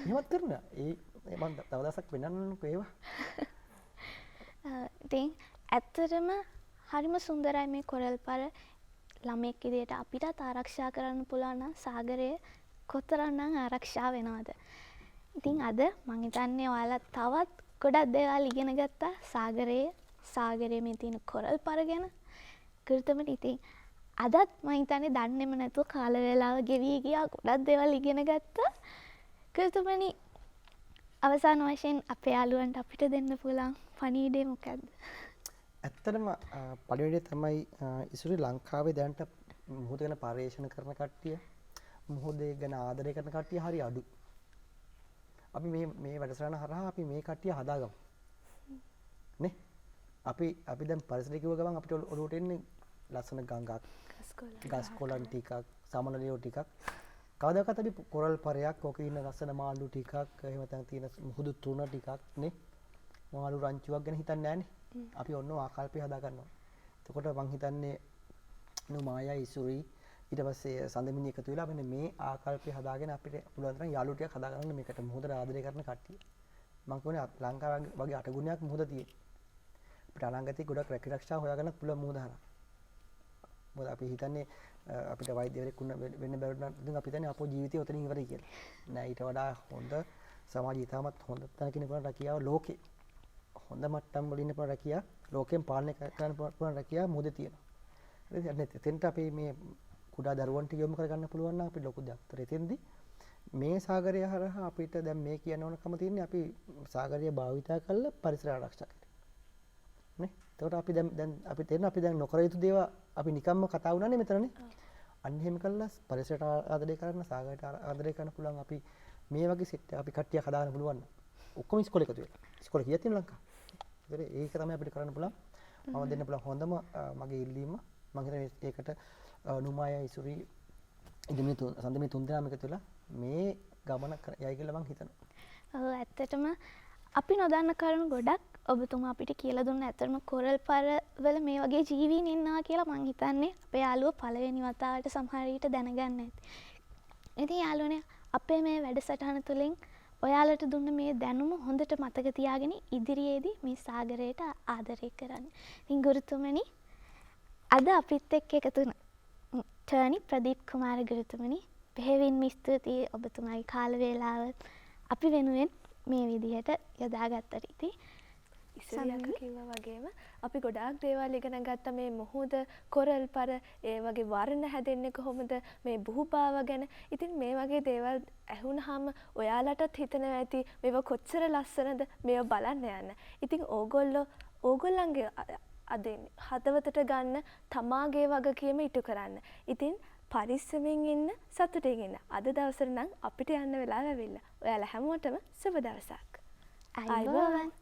[SPEAKER 5] එහෙමත් කරනවා. ඒ මම තව දවසක් පෙන්නන්නම්කෝ ඒවා.
[SPEAKER 1] ඉතින් ඇත්තටම හරිම සුන්දරයි මේ කොරල් පර ළමෙක් විදියට අපිටත් ආරක්ෂා කරන්න පුළුවන් නම් සාගරය කොතරම්නම් ආරක්ෂා වෙනවද? ඉතින් අද මං හිතන්නේ ඔයාලා තවත් ගොඩක් දේවල් ඉගෙන ගත්තා සාගරයේ මේ තියෙන කොරල් පර ගැන. ගුරුතුමනි ඉතින් අදත් මං හිතන්නේ දන්නේම නැතුව කාල වේලාව ගෙවි ගියා ගොඩක් දේවල් ඉගෙන ගත්තා. ගුරුතුමනි අවසාන වශයෙන් අපේ යාළුවන්ට අපිට දෙන්න පුළුවන් පණිවිඩය මොකක්ද?
[SPEAKER 5] ඇත්තටම පළවෙනි තමයි ඉස්සර ලංකාවේ දැනට මුහුද ගැන පර්යේෂණ කරන කට්ටිය මුහුදේ ගැන ආදරය කරන කට්ටිය හරි අඩුයි. අපි මේ වැඩසටහන හරහා අපි මේ කට්ටිය හදාගමු. නේ? අපි දැන් පරිසරය කිව්ව ගමන් අපිට ඔළුවට එන්නේ ලස්සන ගඟක්, ගස් කොළන් ටිකක්, සමනලියෝ ටිකක්. කවදාකවත් අපි කොරල් පරයක්, ඔක ඉන්න ලස්සන මාළු ටිකක්, එහෙම නැත්නම් තියෙන මුහුදු තුන ටිකක් නේ? මාළු රංචුවක් ගැන හිතන්නේ නැහනේ. අපි ඔන්න ආකල්පය හදා ගන්නවා. එතකොට මං හිතන්නේ නුමායා ඉසුරි ඊට පස්සේ සඳමිනි එකතු වෙලා මෙන්න මේ ආකල්පය හදාගෙන අපිට පුළුවන් තරම් යාළු ටිකක් හදා ගන්න මේකට මුහුදට ආදරය කරන කට්ටිය. මං කියන්නේ ලංකාව වගේ 8 ගුණයක් මුහුද තියෙන. අපිට අනාගතේ ගොඩක් රැකිරක්ෂා හොයාගන්න පුළුවන් මුහුද හරහා. මොකද අපි හිතන්නේ අපිට වෛද්‍යවරයෙක් වෙන්න බැරුව නම් අපි හිතන්නේ අපෝ ජීවිතය උතනින් ඉවරයි කියලා. නෑ ඊට වඩා හොඳ සමාජය ඉතාමත් හොඳ තැනකින් පුළුවන් රැකියාව ලෝකේ හොඳ මට්ටම් වලින් පුළුවන් රැකියාව ලෝකෙන් පාලනය කරන්න පුළුවන් රැකියාව මුහුදේ තියෙනවා. හරිද? එතෙන්ට අපි මේ කුඩා දරුවන්ට යොමු කරගන්න පුළුවන් නම් අපි ලොකු දෙයක්. ඒතර එතෙන්දී මේ සාගරය හරහා අපිට දැන් මේ කියන ඕනකම තියෙන්නේ අපි සාගරය භාවිතා කරලා පරිසර ආරක්ෂා කරන්න. නේ? එතකොට අපි දැන් අපි තේරෙන අපි දැන් නොකර යුතු දේවල් අපි නිකම්ම කතා වුණානේ මෙතනනේ. අන්න එහෙම කළා පරිසරයට ආදරය කරන්න සාගරයට ආදරය කරන්න පුළුවන් අපි මේ වගේ සෙට් අපි කට්ටියක් හදාගන්න පුළුවන්. ඔක්කොම ඉස්කෝලේ එකතු වෙලා. ඉස්කෝලේ කීයක් තියෙනවද ලංකාවේ? ඒක තමයි අපිට කරන්න පුළුවන්. මම දෙන්න පුළුවන් හොඳම මගේ ඉල්ලීම. මම හිතන්නේ ඒකට නුමායා ඉසුරි ඉදමි සඳමි තුන්දෙනාම එකතු වෙලා මේ ගමන යයි කියලා මම හිතනවා.
[SPEAKER 1] ඔව් ඇත්තටම අපි නොදන්න කරුණු ගොඩක් ඔබතුමා අපිට කියලා දුන්න. ඇත්තටම කොරල් පර වල මේ වගේ ජීවීන් ඉන්නවා කියලා මම හිතන්නේ අපේ යාළුවෝ පළවෙනි වතාවට සමහර විට දැනගන්න ඇති. ඉතින් යාළුවනේ අපේ මේ වැඩසටහන තුළින් ඔයාලට දුන්න මේ දැනුම හොඳට මතක තියාගෙන ඉදිරියේදී මේ සාගරයට ආදරය කරන්න. ඉතින් ගුරුතුමනි අද අපිත් එක්ක එකතු වුණ ටර්නි ප්‍රදීප් කුමාර ගුරුතුමනි බෙහෙවින්ම ස්තුතියි ඔබතුමාගේ කාල වේලාව අපි වෙනුවෙන් මේ විදිහට යොදාගත්තට. ඉතින්
[SPEAKER 2] ඉස්සරහට කිව්වා වගේම අපි ගොඩාක් දේවල් ඉගෙන ගත්ත මේ මුහුද කොරල් පර ඒ වගේ වර්ණ හැදෙන්නේ කොහොමද මේ බුහුපාව ගැන. ඉතින් මේ වගේ දේවල් ඇහුනහම ඔයාලටත් හිතනවා ඇති මේවා කොච්චර ලස්සනද මේවා බලන්න යන්න. ඉතින් ඕගොල්ලන්ගේ අදින් හදවතට ගන්න තමාගේ වගකීම ඉටු කරන්න. ඉතින් පරිස්සමෙන් ඉන්න සතුටින් ඉන්න. අද දවසට නම් අපිට යන්න වෙලාව ඇවිල්ලා. ඔයාලා හැමෝටම සුබ දවසක්.
[SPEAKER 1] අයබෝවන්.